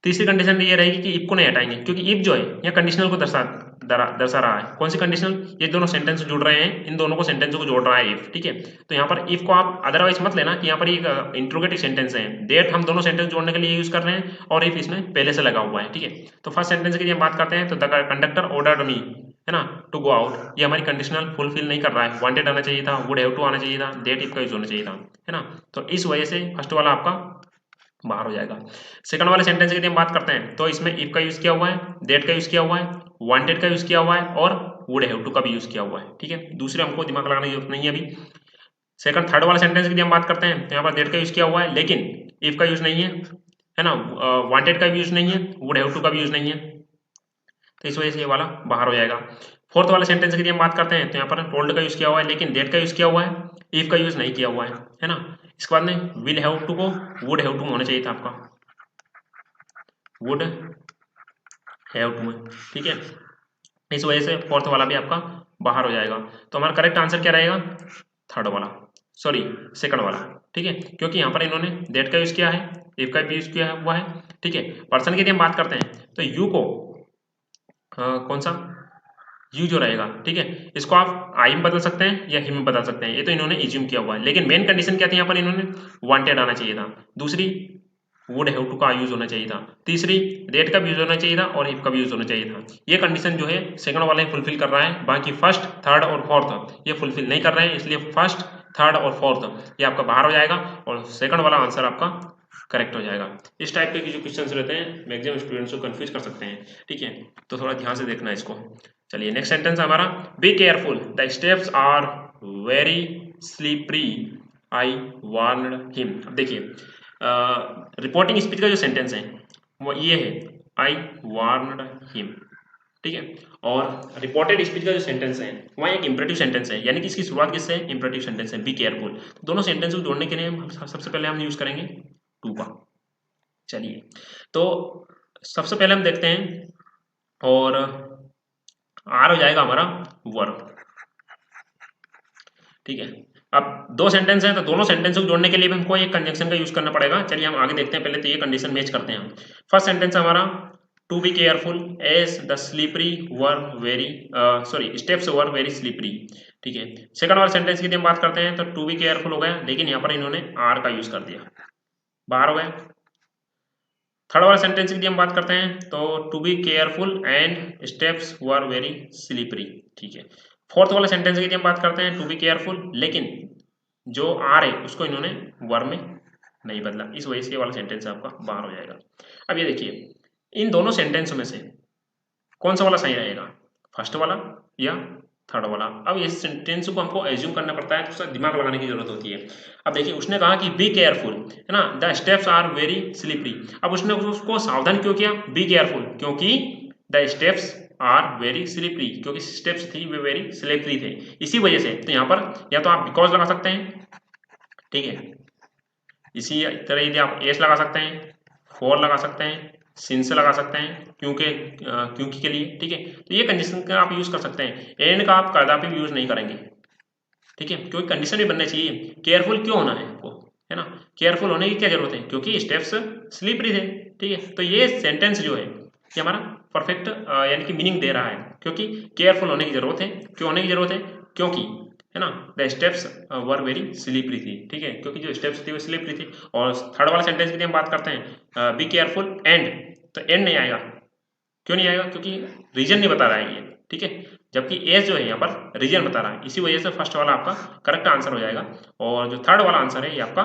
तीसरी कंडीशन ये रहेगी कि इफ को नहीं हटाएंगे, क्योंकि इफ जो है यहाँ कंडीशनल को दर्शा रहा है। कौन सी कंडीशनल, ये दोनों सेंटेंस जुड़ रहे हैं, इन दोनों को सेंटेंस को जोड़ रहा है इफ, ठीक है। तो यहाँ पर इफ को आप अदरवाइज मत लेना कि यहाँ पर एक इंट्रोगेटिव सेंटेंस है, दैट हम दोनों सेंटेंस जोड़ने के लिए यूज कर रहे हैं, और इफ इसमें पहले से लगा हुआ है, ठीक है। तो फर्स्ट सेंटेंस की जब बात करते हैं, तो द कंडक्टर ऑर्डर्ड मी, है ना, टू गो आउट, ये हमारी कंडीशनल फुलफिल नहीं कर रहा है, वांटेड आना चाहिए था, वुड हैव टू आना चाहिए था, दैट इफ का यूज होना चाहिए था, है ना। तो इस वजह से फर्स्ट वाला आपका बाहर हो जाएगा। सेकंड वाले सेंटेंस की हम बात करते हैं, तो इसमें इफ का यूज किया हुआ है, दैट का यूज किया हुआ है, वांटेड का यूज किया हुआ है, और वुड हैव टू का भी यूज किया हुआ है, ठीक है। दूसरे हमको दिमाग लगाने की जरूरत नहीं है अभी। सेकंड थर्ड वाले सेंटेंस की हम बात करते हैं, तो यहाँ पर दैट का यूज किया हुआ है, लेकिन इफ का यूज नहीं है ना, वांटेड का भी यूज नहीं है, वुड हैव टू का भी यूज नहीं है, तो इस वजह से ये वाला बाहर हो जाएगा। फोर्थ वाले सेंटेंस की हम बात करते हैं, तो यहाँ पर टोल्ड का यूज किया हुआ है, लेकिन दैट का यूज किया हुआ है, इफ का यूज नहीं किया हुआ है ना। इसके बाद में विल हैव टू को वुड हैव टू होना चाहिए था आपका, वुड हैव टू में, ठीक है। इस वजह से फोर्थ वाला भी आपका बाहर हो जाएगा। तो हमारा करेक्ट आंसर क्या रहेगा, थर्ड वाला, सॉरी सेकंड वाला, ठीक है, क्योंकि यहाँ पर इन्होंने दैट का यूज किया है, इफ का भी यूज किया हुआ है, ठीक है। पर्सन की यदि हम बात करते हैं, तो यू को कौन सा, यू जो रहेगा, ठीक है, इसको आप आई में बदल सकते हैं या हिम में बदल सकते हैं, ये तो इन्होंने इज्यूम किया हुआ है। लेकिन मेन कंडीशन क्या थी यहाँ पर, इन्होंने वांटेड आना चाहिए था, दूसरी वुड हैव टू का यूज होना चाहिए था, तीसरी दैट का भी यूज होना चाहिए था, और इफ का भी यूज होना चाहिए था। ये कंडीशन जो है सेकंड वाला ही फुलफिल कर रहा है, बाकी फर्स्ट थर्ड और फोर्थ ये फुलफिल नहीं कर रहे हैं, इसलिए फर्स्ट थर्ड और फोर्थ ये आपका बाहर हो जाएगा, और सेकंड वाला आंसर आपका करेक्ट हो जाएगा। इस टाइप के जो क्वेश्चंस रहते हैं मैक्सिमम स्टूडेंट्स को कंफ्यूज कर सकते हैं, ठीक है, तो थोड़ा ध्यान से देखना है इसको। चलिए नेक्स्ट सेंटेंस हमारा, be careful the steps are very slippery I warned him. अब देखिए रिपोर्टिंग स्पीच का जो सेंटेंस है वो ये है, आई वार्नड हिम, ठीक है। और रिपोर्टेड स्पीच का जो सेंटेंस है वहाँ एक इंपरेटिव सेंटेंस है, यानी कि इसकी शुरुआत किससे है, इंपरेटिव सेंटेंस है, बी केयरफुल। तो दोनों सेंटेंस को जोड़ने के लिए हम सबसे पहले हम यूज करेंगे टू का। चलिए तो सबसे पहले हम देखते हैं, और आर हो जाएगा हमारा वर्ब, ठीक है। अब दो सेंटेंस हैं, तो दोनों सेंटेंस को जोड़ने के लिए भी हमको एक कंजंक्शन का यूज करना पड़ेगा। चलिए हम आगे देखते हैं, पहले तो ये कंडीशन मैच करते हैं हम। फर्स्ट सेंटेंस हमारा, to be careful as the slippery were very steps were very slippery, ठीक है। सेकंड वाला सेंटेंस की हम बात करते हैं, तो टू बी केयरफुल हो गया, लेकिन यहाँ पर इन्होंने आर का यूज कर दिया, बाहर हो गया। थर्ड वाला सेंटेंस की हम बात करते हैं, तो to be careful and steps were very slippery, ठीक है। फोर्थ वाला सेंटेंस की हम बात करते हैं, टू बी केयरफुल, लेकिन जो आर है उसको इन्होंने वर में नहीं बदला, इस वजह से ये वाला सेंटेंस आपका बाहर हो जाएगा। अब ये देखिए इन दोनों सेंटेंस में से कौन सा वाला सही रहेगा, फर्स्ट वाला या थर्ड वाला। अब इस सेंटेंस को हमको एज्यूम करना पड़ता है, तो उसका दिमाग लगाने की जरूरत होती है। अब देखिए उसने कहा कि बी केयरफुल, है ना, the steps are very slippery. अब उसने उसको सावधान क्यों किया, बी केयरफुल, क्योंकि the steps are very slippery, क्योंकि स्टेप्स थी वे वेरी स्लिपरी थे, इसी वजह से। तो यहाँ पर या तो आप बिकॉज लगा सकते हैं, ठीक है, इसी तरह यदि आप एस लगा सकते हैं, फॉर लगा सकते हैं, सिंस लगा सकते हैं, क्योंकि के लिए, ठीक है। तो ये कंडीशन का आप यूज कर सकते हैं, एंड का आप कदापि भी यूज नहीं करेंगे, ठीक है, क्योंकि कंडीशन भी बनना चाहिए। केयरफुल क्यों होना है आपको, है ना, केयरफुल होने की क्या जरूरत है, क्योंकि स्टेप्स स्लिपरी थे, ठीक है। तो ये सेंटेंस जो है ये हमारा परफेक्ट यानी कि मीनिंग दे रहा है, क्योंकि केयरफुल होने की जरूरत है। क्यों होने की जरूरत है? क्योंकि है ना, the steps were very slippery थी, ठीक है, क्योंकि जो स्टेप्स थी वो स्लिपरी थी। और थर्ड वाला सेंटेंस की हम बात करते हैं, बी केयरफुल एंड, तो एंड नहीं आएगा। क्यों नहीं आएगा? क्योंकि रीजन नहीं बता रहा है ये, ठीक है, जबकि एज जो है यहाँ पर रीजन बता रहा है, इसी वजह से फर्स्ट वाला आपका करेक्ट आंसर हो जाएगा, और जो थर्ड वाला आंसर है ये आपका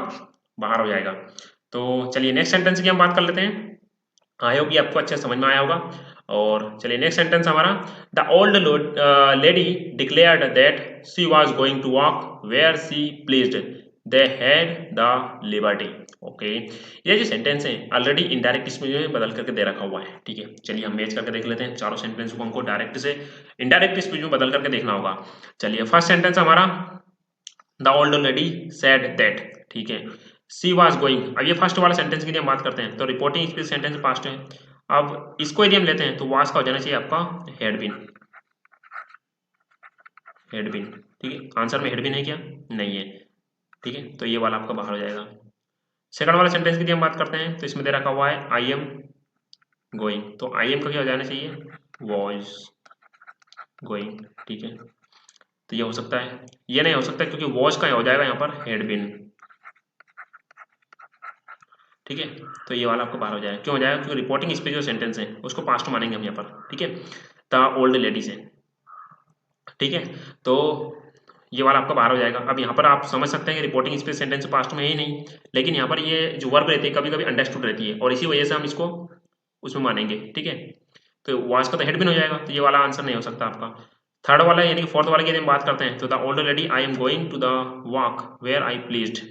बाहर हो जाएगा। तो चलिए नेक्स्ट सेंटेंस की हम बात कर लेते हैं। आई होप ये आपको अच्छे समझ में आया होगा। और चलिए नेक्स्ट सेंटेंस हमारा, the old lady declared that she was going to walk where she pleased, they had the liberty. Okay, ये जो सेंटेंस है ऑलरेडी इनडायरेक्ट स्पीच में बदल करके दे रखा हुआ है, ठीक है। चलिए हम मैच करके देख लेते हैं, चारों सेंटेंस को हमको डायरेक्ट से इनडायरेक्ट स्पीच में बदल करके देखना होगा। चलिए फर्स्ट सेंटेंस हमारा, the old lady said that, ठीक है, शी वॉज गोइंग। अब ये फर्स्ट वाला सेंटेंस की हम बात करते हैं, तो रिपोर्टिंग स्पीच सेंटेंस पास्ट है। अब इसको यदि हम लेते हैं तो वाज का हो जाना चाहिए आपका हैड बीन, हैड बीन, ठीक है। आंसर में हैड बीन है क्या? नहीं है, ठीक है, तो ये वाला आपका बाहर हो जाएगा। सेकंड वाला सेंटेंस की हम बात करते हैं, तो इसमें दे रखा हुआ है आई एम गोइंग, तो आई एम का क्या हो जाना चाहिए? वॉज गोइंग, ठीक है। तो ये हो सकता है, ये नहीं हो सकता क्योंकि वॉज का हो जाएगा यहाँ पर हैड बीन, ठीक है। तो ये वाला आपको बाहर हो जाएगा। क्यों हो जाएगा? क्योंकि रिपोर्टिंग स्पीच जो सेंटेंस है उसको पास्ट मानेंगे हम यहाँ पर, ठीक है। द ओल्ड लेडीज है, ठीक है, तो ये वाला आपका बाहर हो जाएगा। अब यहाँ पर आप समझ सकते हैं कि रिपोर्टिंग स्पीच सेंटेंस पास्ट में है ही नहीं, लेकिन यहाँ पर ये जो वर्ब रहती है कभी कभी अंडरस्टूड रहती है, और इसी वजह से हम इसको उसमें मानेंगे, ठीक है। तो वाज का तो हेड बिन हो जाएगा, तो ये वाला आंसर नहीं हो सकता आपका। थर्ड वाला यानी कि फोर्थ वाले की हम बात करते हैं, तो the old lady I am going to the walk where I pleased.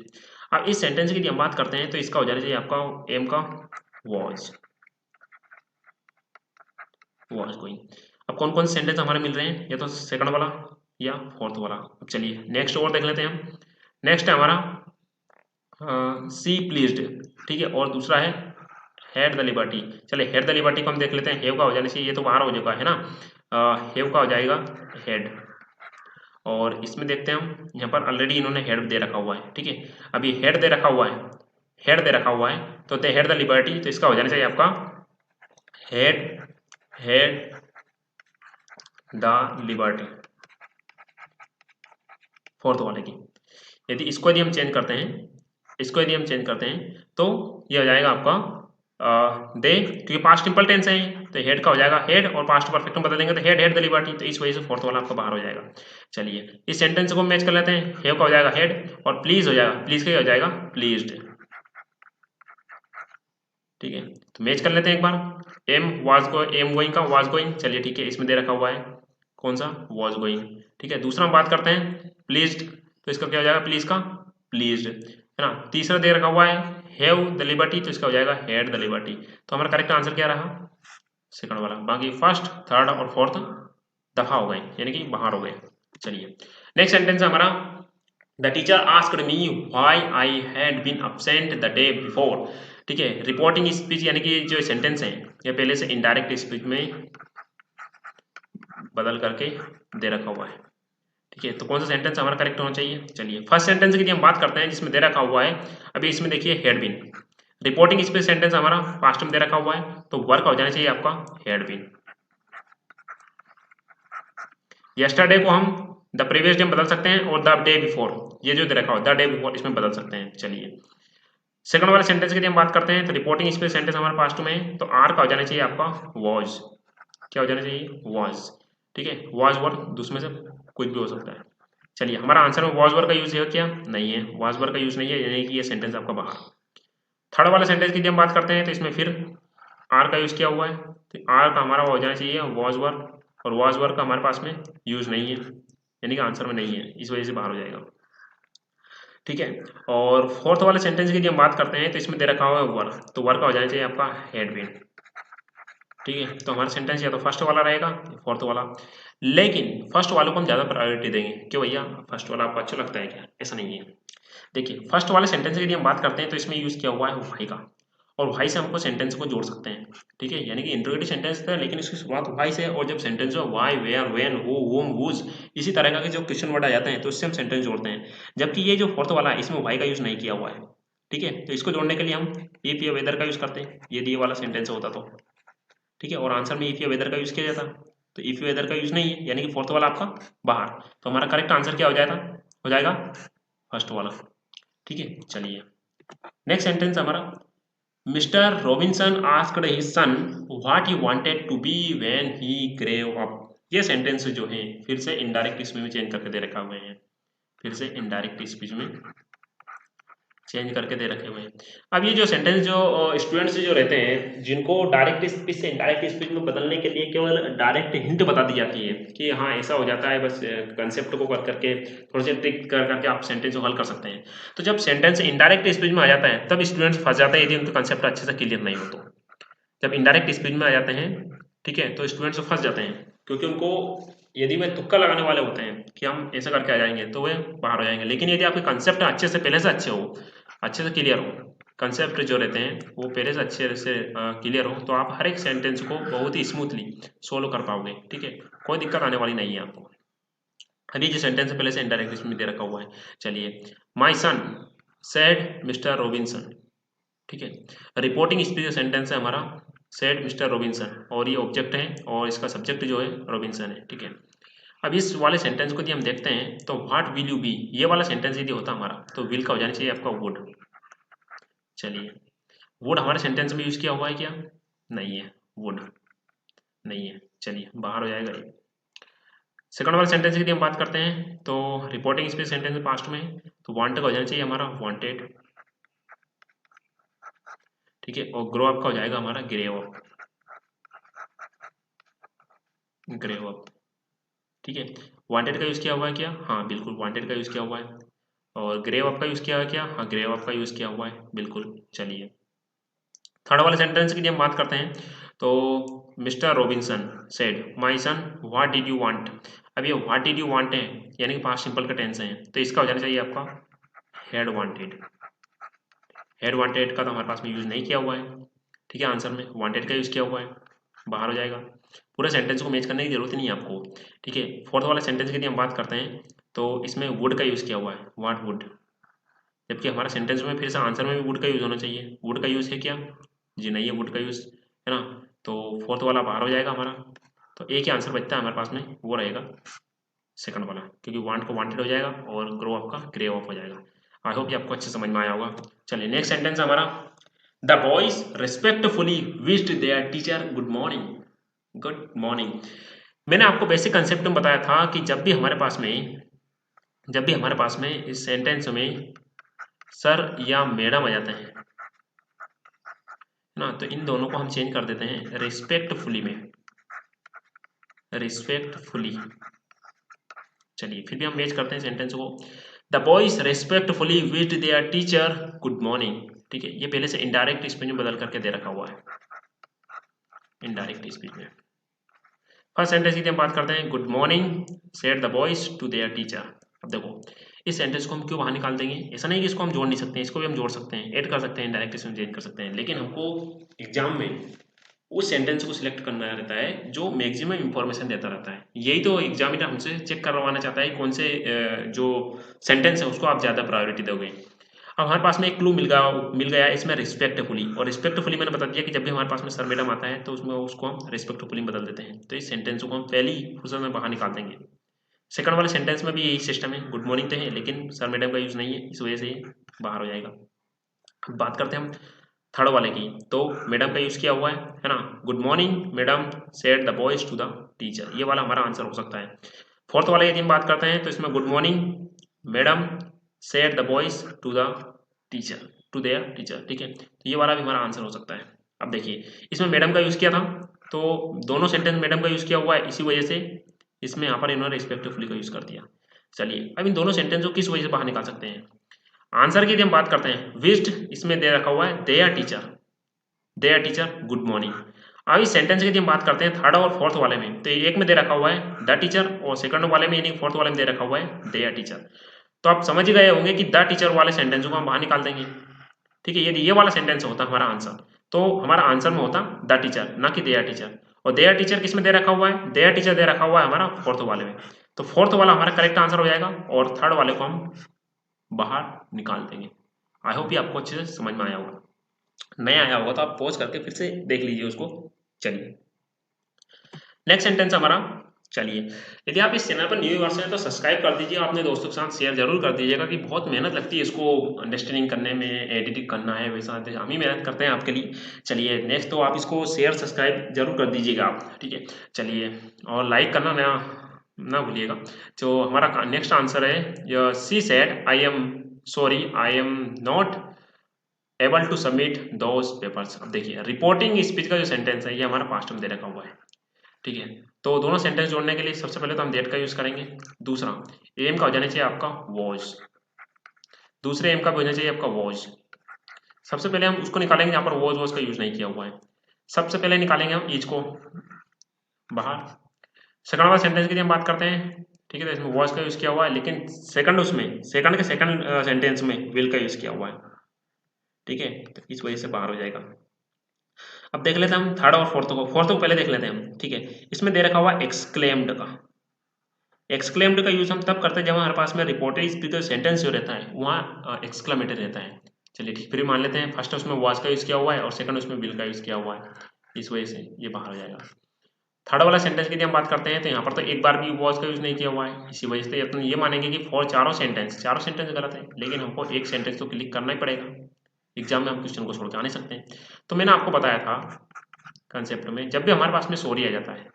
अब इस सेंटेंस की हम बात करते हैं तो इसका हो जाना चाहिए आपका एम का वॉज, वॉज गोइंग। अब कौन कौन से सेंटेंस हमारे मिल रहे हैं, या तो सेकंड वाला या फोर्थ वाला। अब चलिए नेक्स्ट और देख लेते हैं हम। नेक्स्ट है हमारा सी प्लीज्ड, ठीक है, और दूसरा है हैड द लिबर्टी। चलिए हैड द लिबर्टी को हम देख लेते हैं, हैव का हो जाना चाहिए, ये तो बाहर हो चुका है ना, हैव का हो जाएगा हैड। और इसमें देखते हैं हम, यहाँ पर ऑलरेडी इन्होंने हेड दे रखा हुआ है, ठीक है। अभी हेड दे रखा हुआ है, हेड दे रखा हुआ है, तो दे हेड द लिबर्टी, तो इसका हो जाना चाहिए आपका head, head the liberty, fourth वाले की। यदि इसको यदि हम चेंज करते हैं, इसको यदि हम चेंज करते हैं तो ये हो जाएगा आपका दे, क्योंकि पास्ट सिंपल टेंस है तो हेड का हो जाएगा हेड, और पास्ट परफेक्ट में बदलेंगे तो हेड, हेड द लिबर्टी, तो इस वजह से फोर्थ वाला आपका बाहर हो जाएगा। चलिए इस सेंटेंस को मैच कर लेते हैं, हेव का हो जाएगा हेड, और प्लीज हो जाएगा, प्लीज का हो जाएगा प्लीज्ड, ठीक है। तो मैच कर लेते हैं एक बार। Am was go, am going का वाज गोइंग, चलिए ठीक है, इसमें दे रखा हुआ है कौन सा? वाज गोइंग, ठीक है। दूसरा हम बात करते हैं प्लीज्ड, तो इसका क्या हो जाएगा? प्लीज का प्लीज्ड, है ना। तीसरा दे रखा हुआ है हैव द लिबर्टी, तो इसका हो जाएगा हैड द लिबर्टी। तो हमारा करेक्ट आंसर क्या रहा? सेकंड वाला। बाकी फर्स्ट, थर्ड और फोर्थ दफा हो गए, यानी कि बाहर हो गए। चलिए नेक्स्ट सेंटेंस है हमारा, the teacher asked me why I had been absent the day before, ठीक है। रिपोर्टिंग स्पीच यानी कि जो सेंटेंस है ये पहले से इनडायरेक्ट स्पीच में बदल करके दे रखा हुआ है, ठीक है। तो कौन सा सेंटेंस हमारा करेक्ट होना चाहिए? चलिए फर्स्ट सेंटेंस की हम बात करते हैं जिसमें दे रखा हुआ है, अभी इसमें देखिए had been, reporting speech sentence हमारा पास्ट में दे रखा हुआ है, तो वर्क हो जाना चाहिए आपका हैड बीन। यस्टरडे को हम द प्रीवियस डे में बदल सकते हैं, और द डे बिफोर, ये जो दे रखा हो द डे बिफोर, इसमें बदल सकते हैं। चलिए सेकंड वाले सेंटेंस की हम बात करते हैं, तो रिपोर्टिंग स्पीच सेंटेंस हमारे पास्ट में है, तो आर का हो जाना चाहिए आपका वॉज, क्या हो जाना चाहिए? वॉज, ठीक है। वॉज वर्क दूसरे में से कुछ भी हो सकता है। चलिए हमारा आंसर में वॉज वर्क का यूज है क्या? नहीं है, वॉज वर्क का यूज नहीं है, यानी कि ये सेंटेंस आपका बाहर। थर्ड वाले सेंटेंस की हम बात करते हैं, तो इसमें फिर आर का यूज किया हुआ है, तो आर का हमारा हो जाना चाहिए वॉज वर्क, और वॉज वर्क का हमारे पास में यूज नहीं है, यानी कि आंसर में नहीं है, इस वजह से बाहर हो जाएगा, ठीक है। और फोर्थ वाले सेंटेंस की हम बात करते हैं, तो इसमें दे रखा हुआ है वर्क, तो वर्क का हो जाना चाहिए आपका हैड बीन, ठीक है। तो हमारा सेंटेंस या तो फर्स्ट वाला रहेगा फोर्थ वाला, लेकिन फर्स्ट वालों को हम ज़्यादा प्रायोरिटी देंगे। क्यों भैया? फर्स्ट वाला आपको अच्छा लगता है क्या? ऐसा नहीं है। देखिए फर्स्ट वाले सेंटेंस की यदि हम बात करते हैं, तो इसमें यूज़ किया हुआ है वाई का, और वाई से हमको सेंटेंस को जोड़ सकते हैं, ठीक है। यानी कि इंट्रोगेटिव सेंटेंस था, लेकिन इसकी शुरुआत वाई से, और जब सेंटेंस जो why, where, when, who, whom, whose, इसी तरह का जो क्वेश्चन वर्ड आ जाते हैं तो इससे हम सेंटेंस जोड़ते हैं। जबकि ये जो फोर्थ वाला है इसमें वाई का यूज़ नहीं किया हुआ है, ठीक है। तो इसको जोड़ने के लिए हम इफ या वेदर का यूज़ करते हैं, यदि ये वाला सेंटेंस होता तो, ठीक है, और आंसर में इफ या वेदर का यूज किया जाता, तो इफ वेदर का यूज नहीं है, यानी कि फोर्थ वाला आपका बाहर। तो हमारा करेक्ट आंसर क्या हो जाएगा फर्स्ट वाला। ठीक है, चलिए नेक्स्ट सेंटेंस हमारा, Mr Robinson asked his son what he wanted to be when he grew up. ये सेंटेंस जो है फिर से इनडायरेक्ट स्पीच में चेंज करके दे रखा हुए हैं, फिर से इनडायरेक्ट स्पीच में चेंज करके दे रखे हुए हैं। अब ये जो सेंटेंस जो स्टूडेंट्स जो रहते हैं जिनको डायरेक्ट स्पीच से इनडायरेक्ट स्पीच में बदलने के लिए केवल डायरेक्ट हिंट बता दी जाती है कि हाँ ऐसा हो जाता है, बस कंसेप्ट को कर करके थोड़े से ट्रिक कर करके आप सेंटेंस को हल कर सकते हैं। तो जब सेंटेंस इनडायरेक्ट स्पीच में आ जाता है तब स्टूडेंट्स फंस जाते हैं यदि उनका कंसेप्ट अच्छे से क्लियर नहीं हो तो। जब इनडायरेक्ट स्पीच में आ जाते हैं, ठीक है, तो स्टूडेंट्स फंस जाते हैं, क्योंकि उनको यदि वे तुक्का लगाने वाले होते हैं कि हम ऐसा करके आ जाएंगे तो वे बाहर हो जाएंगे। लेकिन यदि आपके कंसेप्ट अच्छे से पहले से अच्छे हो, अच्छे से क्लियर हो, कंसेप्ट जो रहते हैं वो पहले से अच्छे से क्लियर हो, तो आप हर एक सेंटेंस को बहुत ही स्मूथली सोल्व कर पाओगे। ठीक है, कोई दिक्कत आने वाली नहीं है आपको। अभी जो सेंटेंस पहले से इनडायरेक्ट इसमें दे रखा हुआ है। चलिए, माई सन सेड मिस्टर रॉबिन्सन। ठीक है, रिपोर्टिंग स्पीच सेंटेंस है हमारा, सेड मिस्टर रॉबिन्सन, और ये ऑब्जेक्ट है और इसका सब्जेक्ट जो है रॉबिन्सन है। ठीक है, अब इस वाले सेंटेंस को यदि हम देखते हैं तो व्हाट विल यू बी, ये वाला सेंटेंस यदि होता हमारा तो विल का हो जाना चाहिए आपका वुड। चलिए, वुड हमारे सेंटेंस में यूज किया हुआ है क्या? नहीं है, वुड नहीं है, चलिए बाहर हो जाएगा ये। सेकंड वाले सेंटेंस की यदि हम बात करते हैं तो रिपोर्टिंग स्पीच सेंटेंस पास्ट में, तो वांट का हो जाना चाहिए हमारा वांटेड। ठीक है, और ग्रो अप का हो जाएगा हमारा ग्रेव अप, ग्रेव अप। ठीक है, वांटेड का यूज किया हुआ है क्या? हाँ बिल्कुल, वांटेड का यूज किया हुआ है। और ग्रेव अप का यूज किया है क्या? हाँ, ग्रेव अप का यूज किया हुआ है, बिल्कुल। चलिए, थर्ड वाले सेंटेंस की हम बात करते हैं तो mister Robinson said my son what did you want. अब ये व्हाट डिड यू वांट है, यानी कि पास्ट सिंपल का टेंस है, तो इसका हो जाना चाहिए आपका हैड वांटेड। हैड वांटेड का तो हमारे पास में यूज नहीं किया हुआ है। ठीक है, आंसर में वांटेड का यूज किया हुआ है, बाहर हो जाएगा। पूरे सेंटेंस को मैच करने की जरूरत नहीं है आपको। ठीक है, फोर्थ वाले सेंटेंस की यदि हम बात करते हैं तो इसमें वुड का यूज किया हुआ है, व्हाट वुड, जबकि हमारा सेंटेंस में फिर से आंसर में भी वुड का यूज होना चाहिए। वुड का यूज है क्या? जी नहीं है वुड का यूज, है ना, तो फोर्थ वाला बाहर हो जाएगा हमारा। तो एक ही आंसर बचता है हमारे पास में, वो रहेगा सेकंड वाला, क्योंकि वांट को वांटेड हो जाएगा और ग्रो अप का ग्रेव अप हो जाएगा। आई होप ये आपको अच्छे समझ में आया होगा। चलिए नेक्स्ट सेंटेंस हमारा, the boys respectfully wished there teacher good morning. Good morning, मैंने आपको बेसिक कंसेप्ट में बताया था कि जब भी हमारे पास में इस सेंटेंस में सर या मैडम आ जाते हैं ना, तो इन दोनों को हम चेंज कर देते हैं रिस्पेक्टफुली में, रिस्पेक्टफुली। चलिए फिर भी हम मैच करते हैं सेंटेंस को, the boys respectfully wished there teacher good morning. ठीक है, ये पहले से इनडायरेक्ट स्पीच में बदल करके दे रखा हुआ है, इनडायरेक्ट स्पीच में। फर्स्ट सेंटेंस की हम बात करते हैं, good morning said the boys to their teacher. अब देखो इस सेंटेंस को हम क्यों बाहर निकाल देंगे, ऐसा नहीं कि इसको हम जोड़ नहीं सकते हैं, इसको भी हम जोड़ सकते हैं, ऐड कर सकते हैं, इनडायरेक्ट इसमें चेंज कर सकते हैं, लेकिन हमको एग्जाम में उस सेंटेंस को सिलेक्ट करना रहता है जो मैक्सिमम इंफॉर्मेशन देता रहता है। यही तो एग्जामिनर हमसे चेक करवाना चाहता है, कौन से जो सेंटेंस है उसको आप ज़्यादा प्रायोरिटी दोगे। अब हमारे पास में एक क्लू मिल गया इसमें रिस्पेक्टफुली, और रिस्पेक्टफुली मैंने बता दिया कि जब भी हमारे पास में सर मैडम आता है तो उसमें उसको हम रिस्पेक्टफुली बदल देते हैं, तो इस सेंटेंस को हम पहली फुर्सत में बाहर निकाल देंगे। सेकंड वाले सेंटेंस में भी यही सिस्टम है, गुड मॉर्निंग तो है लेकिन सर मैडम का यूज़ नहीं है, इस वजह से बाहर हो जाएगा। अब बात करते हैं हम थर्ड वाले की, तो मैडम का यूज़ किया हुआ है ना, good morning madam said the boys to the teacher, ये वाला हमारा आंसर हो सकता है। फोर्थ वाले यदि हम बात करते हैं तो इसमें good morning madam said the boys to the teacher, to their teacher. ठीक है, तो ये वाला भी हमारा आंसर हो सकता है। अब देखिए इसमें मैडम का यूज़ किया था, तो दोनों सेंटेंस मैडम का यूज़ किया हुआ है, इसी वजह से इसमें यहाँ पर इन्होंने रिस्पेक्टफुली का यूज़ कर दिया। चलिए अब इन दोनों सेंटेंस को किस वजह से बाहर निकाल सकते हैं, आंसर की यदि हम बात करते हैं, विश्ड इसमें दे रखा हुआ है देयर टीचर गुड मॉर्निंग। अब इस सेंटेंस की यदि हम बात करते हैं थर्ड और फोर्थ वाले में, तो एक में दे रखा हुआ है द टीचर, और सेकंड वाले में यानी फोर्थ वाले में दे रखा हुआ है देयर टीचर। तो आप समझ ही गए होंगे कि द टीचर वाले सेंटेंस को हम बाहर निकाल देंगे। ठीक है, यदि ये वाला सेंटेंस होता हमारा आंसर, तो हमारा आंसर में होता द टीचर, ना कि देयर टीचर। और देयर टीचर किस में दे रखा हुआ है, देयर टीचर दे रखा हुआ है हमारा फोर्थ वाले में, तो फोर्थ वाला हमारा करेक्ट आंसर हो जाएगा और थर्ड वाले को हम बाहर निकाल देंगे। आई होप ये आपको अच्छे से समझ में आया होगा। नहीं आया होगा तो आप पॉज करके फिर से देख लीजिए उसको। चलिए नेक्स्ट सेंटेंस हमारा, चलिए, यदि आप इस चैनल पर न्यू व्यूअर्स हैं तो सब्सक्राइब कर दीजिए, अपने दोस्तों के साथ शेयर जरूर कर दीजिएगा कि बहुत मेहनत लगती है इसको अंडरस्टैंडिंग करने में, एडिटिंग करना है, वैसा हम ही मेहनत करते हैं आपके लिए। चलिए नेक्स्ट, तो आप इसको शेयर सब्सक्राइब जरूर कर दीजिएगा आप, ठीक है। चलिए, और लाइक करना ना भूलिएगा। जो हमारा नेक्स्ट आंसर है, she said I am sorry I am not able to submit those papers. अब देखिए, रिपोर्टिंग स्पीच का जो सेंटेंस है ये हमारा पास्ट में दे रखा हुआ है, ठीक है। तो दोनों सेंटेंस जोड़ने के लिए सबसे पहले तो हम डेट का यूज करेंगे। दूसरा, एम का हो जाना चाहिए आपका वॉज, दूसरे एम का भी होना चाहिए आपका वॉज। सबसे पहले हम उसको निकालेंगे यहाँ पर वॉज का यूज नहीं किया हुआ है। सबसे पहले निकालेंगे हम ईच को बाहर। सेकंड वाला सेंटेंस की हम बात करते हैं, ठीक है। तो इसमें वॉज का यूज किया हुआ है, लेकिन सेकंड के सेकंड सेंटेंस में विल का यूज किया हुआ है, ठीक है। तो इस वजह से बाहर हो जाएगा। अब देख लेते हैं हम थर्ड और फोर्थ को पहले देख लेते हैं हम, ठीक है। इसमें दे रखा हुआ एक्सक्लेम्ड का। एक्सक्लेम्ड का यूज हम तब करते हैं जब हमारे पास में रिपोर्टेड स्पीकर सेंटेंस जो रहता है वहाँ एक्सक्लेमेटरी रहता है। चलिए ठीक, फिर मान लेते हैं फर्स्ट उसमें वॉज का यूज किया हुआ है और सेकंड उसमें विल का यूज किया हुआ है, इस वजह से ये बाहर हो जाएगा। थर्ड वाला सेंटेंस की हम बात करते हैं तो यहाँ पर तो एक बार भी वॉज का यूज नहीं किया हुआ है, इसी वजह से अपन ये मानेंगे कि फॉर चारों सेंटेंस गलत है, लेकिन हमको एक सेंटेंस तो क्लिक करना ही पड़ेगा, एग्जाम में हम क्वेश्चन को छोड़ के आ नहीं सकते हैं। तो मैंने आपको बताया था कंसेप्ट में, जब भी हमारे पास में सॉरी आ जाता है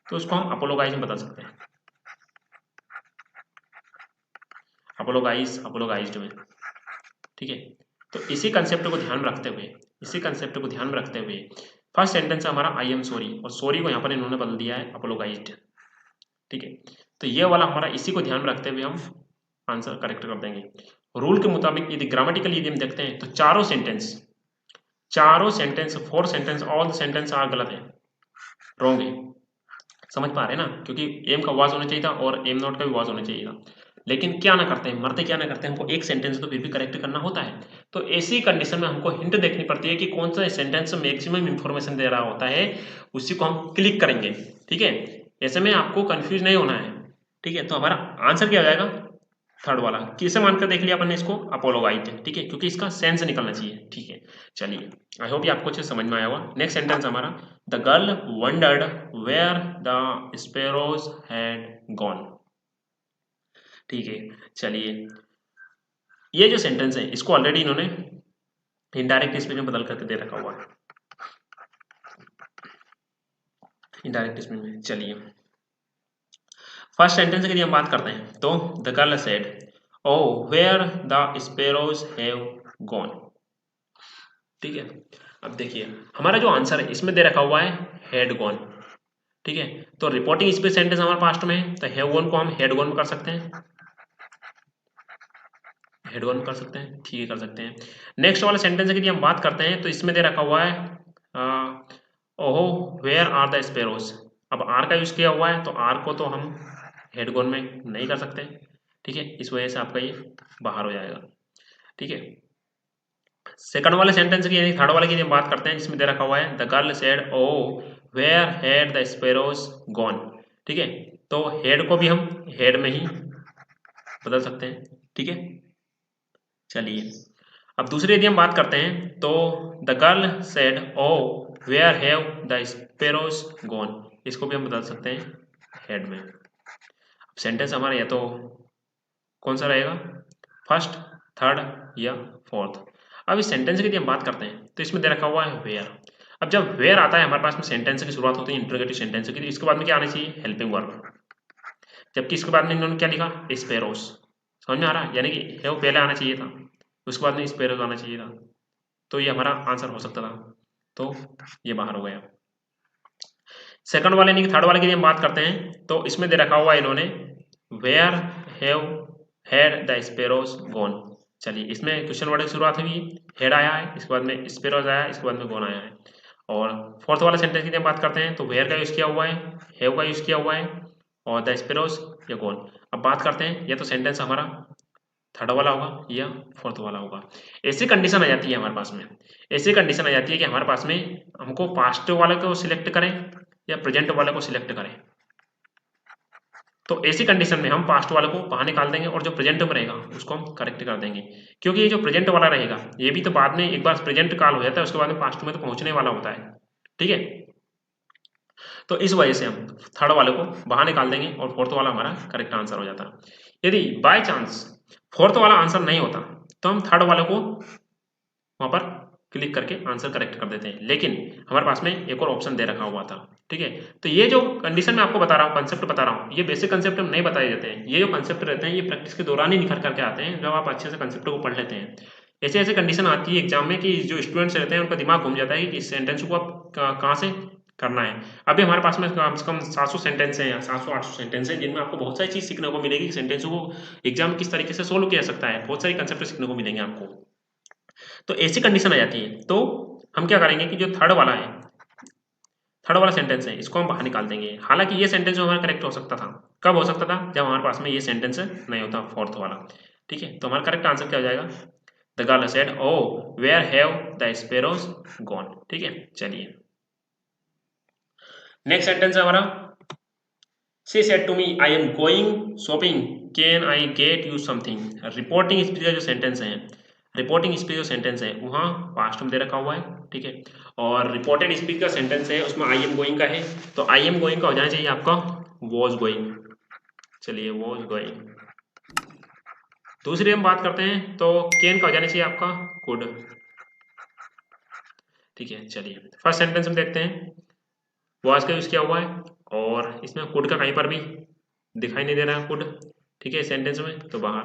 तो उसको हम अपोलोगाइज में बदल सकते हैं, अपोलोगाइज्ड में, ठीक है। तो इसी कंसेप्ट को ध्यान में रखते हुए फर्स्ट सेंटेंस है हमारा आई एम सॉरी, और सॉरी को यहाँ पर इन्होंने बदल दिया है अपोलोगाइज्ड, ठीक है। तो ये वाला हमारा, इसी को ध्यान में रखते हुए हम आंसर करेक्ट कर देंगे। रूल के मुताबिक यदि ग्रामेटिकली यदि हम देखते हैं तो चारों sentence 4 sentence all sentence are गलत है, रॉन्ग है। समझ पा रहे हैं ना, क्योंकि एम का वाज होना चाहिए था और एम नॉट का भी वाज होना चाहिए था, लेकिन क्या ना करते हैं, मरते क्या ना करते हैं, हमको एक सेंटेंस तो फिर भी करेक्ट करना होता है। तो ऐसी कंडीशन में हमको हिंट देखनी पड़ती है कि कौन सा सेंटेंस मैक्सिमम इंफॉर्मेशन दे रहा होता है, उसी को हम क्लिक करेंगे, ठीक है। ऐसे में आपको कंफ्यूज नहीं होना है, ठीक है। तो हमारा आंसर क्या हो जाएगा, थर्ड वाला। किसे मानकर देख लिया अपन ने इसको, अपोलोगाइज, ठीक है, क्योंकि इसका सेंस निकलना चाहिए, ठीक है। चलिए, आई होप ये आपको अच्छे समझ में आया होगा। नेक्स्ट सेंटेंस हमारा, the girl wondered where the sparrows had gone, ठीक है। चलिए, ये जो सेंटेंस है इसको ऑलरेडी इन्होंने इनडायरेक्ट स्पीच में बदल करके दे रखा हुआ है, इनडायरेक्ट स्पीच में। चलिए, फर्स्ट सेंटेंस की हम बात करते हैं तो the girl said oh where the sparrows have gone, ठीक है। अब देखिए, हमारा जो आंसर है इसमें दे रखा हुआ है हैड गॉन, ठीक है। तो रिपोर्टिंग स्पीच सेंटेंस हमारे पास्ट में है, तो हैव गॉन को हम हैड गॉन में कर सकते हैं, हेड वन कर सकते हैं, ठीक है, कर सकते हैं। नेक्स्ट वाले सेंटेंस की हम बात करते हैं तो इसमें दे रखा हुआ है ओहो वेयर आर द स्पैरोज। अब आर का यूज किया हुआ है तो आर को तो हम हेड गोन में नहीं कर सकते, ठीक है। इस वजह से आपका ये बाहर हो जाएगा, ठीक है। सेकंड वाले सेंटेंस की, थर्ड वाले की हम बात करते हैं जिसमें दे रखा हुआ है the girl said oh where had the sparrows gone, ठीक है। तो हेड को भी हम हेड में ही बदल सकते हैं, ठीक है। चलिए, अब दूसरी यदि हम बात करते हैं तो the girl said oh where have the sparrows gone, इसको भी हम बदल सकते हैं हेड में। अब सेंटेंस हमारा या तो कौन सा रहेगा, फर्स्ट, थर्ड या फोर्थ। अब इस सेंटेंस की यदि हम बात करते हैं तो इसमें दे रखा हुआ है वेयर। अब जब वेयर आता है हमारे पास में सेंटेंस की शुरुआत होती है इंटरोगेटिव सेंटेंस की, तो इसके बाद में क्या आना चाहिए, हेल्पिंग वर्ब। जबकि इसके बाद में इन्होंने क्या लिखा, स्पैरोज। समझ में आ रहा है, यानी कि हैव पहले आना चाहिए था, उसके बाद में स्पैरोज आना चाहिए था, तो ये हमारा आंसर हो सकता था, तो ये बाहर हो गया। सेकंड वाले नहीं, थर्ड वाले की हम बात करते हैं तो इसमें दे रखा हुआ है इन्होंने where have had the sparrows gone. चलिए, इसमें क्वेश्चन वर्ड की शुरुआत हुई, हेड आया है, इसके बाद में स्पैरोज आया है, इसके बाद में गॉन आया है। और फोर्थ वाला सेंटेंस की हम बात करते हैं तो वेयर का यूज किया हुआ है, हैव का यूज किया हुआ है, और द स्पैरोज या गॉन। अब बात करते हैं, या तो सेंटेंस हमारा थर्ड वाला होगा या फोर्थ वाला होगा। ऐसी कंडीशन आ जाती है हमारे पास में, ऐसी कंडीशन आ जाती है कि हमारे पास में हमको पास्ट वाले को सिलेक्ट करें या प्रेजेंट वाले को सिलेक्ट करें। तो ऐसी कंडीशन में हम पास्ट वाले को बाहर निकाल देंगे और जो प्रेजेंट में रहेगा उसको हम करेक्ट कर देंगे, क्योंकि ये जो प्रेजेंट वाला रहेगा ये भी तो बाद में एक बार प्रेजेंट कॉल हो जाता है, उसके बाद में पास्ट में तो पहुंचने वाला होता है, ठीक है। तो इस वजह से हम थर्ड वाले को बाहर निकाल देंगे और फोर्थ वाला हमारा करेक्ट आंसर हो जाता। यदि बाय चांस फोर्थ वाला आंसर नहीं होता तो हम थर्ड वाले को वहां पर क्लिक करके आंसर करेक्ट कर देते हैं, लेकिन हमारे पास में एक और ऑप्शन दे रखा हुआ था। ठीक है, तो ये जो कंडीशन मैं आपको बता रहा हूँ, कंसेप्ट बता रहा हूँ, ये बेसिक कंसेप्ट नहीं बताए जाते हैं। ये जो कंसेप्ट रहते हैं ये प्रैक्टिस के दौरान ही निखर करके आते हैं, जब आप अच्छे से कंसेप्ट को पढ़ लेते हैं। ऐसे ऐसे कंडीशन आती है एग्जाम में कि जो स्टूडेंट्स रहते हैं उनका दिमाग घूम जाता है कि इस सेंटेंस को आप कहाँ से करना है। अभी हमारे पास में कम से कम 700 सेंटेंस हैं या 700-800 सेंटेंस हैं, जिनमें आपको बहुत सारी चीज सीखने को मिलेगी कि सेंटेंस को एग्जाम में किस तरीके से सोल्व किया जा सकता है। बहुत सारी कंसेप्ट सीखने को मिलेंगे आपको। तो ऐसी कंडीशन आ जाती है, तो हम क्या करेंगे कि जो थर्ड वाला सेंटेंस है इसको हम बाहर निकाल देंगे। हालांकि ये सेंटेंस जो हमारा करेक्ट हो सकता था, कब हो सकता था? जब हमारे पास में ये सेंटेंस नहीं होता, फोर्थ वाला। ठीक है, तो हमारा करेक्ट आंसर क्या हो जाएगा? The girl said, oh where have the sparrows gone. ठीक है, चलिए नेक्स्ट सेंटेंस है हमारा, she said to me I am going shopping, can I get you something. Reporting speech का जो सेंटेंस है, रिपोर्टिंग स्पीच जो सेंटेंस है वहाँ पास्ट में दे रखा हुआ है। ठीक है, और रिपोर्टेड स्पीच का सेंटेंस है उसमें आई एम गोइंग का है, तो आई एम गोइंग का हो जाना चाहिए आपका वॉज गोइंग। चलिए वॉज गोइंग। दूसरी हम बात करते हैं तो कैन का हो जाना चाहिए आपका कुड। ठीक है, चलिए फर्स्ट सेंटेंस में देखते हैं, वॉज का यूज किया हुआ है और इसमें कुड का कहीं पर भी दिखाई नहीं दे रहा है कुड। ठीक है, सेंटेंस में तो बाहर।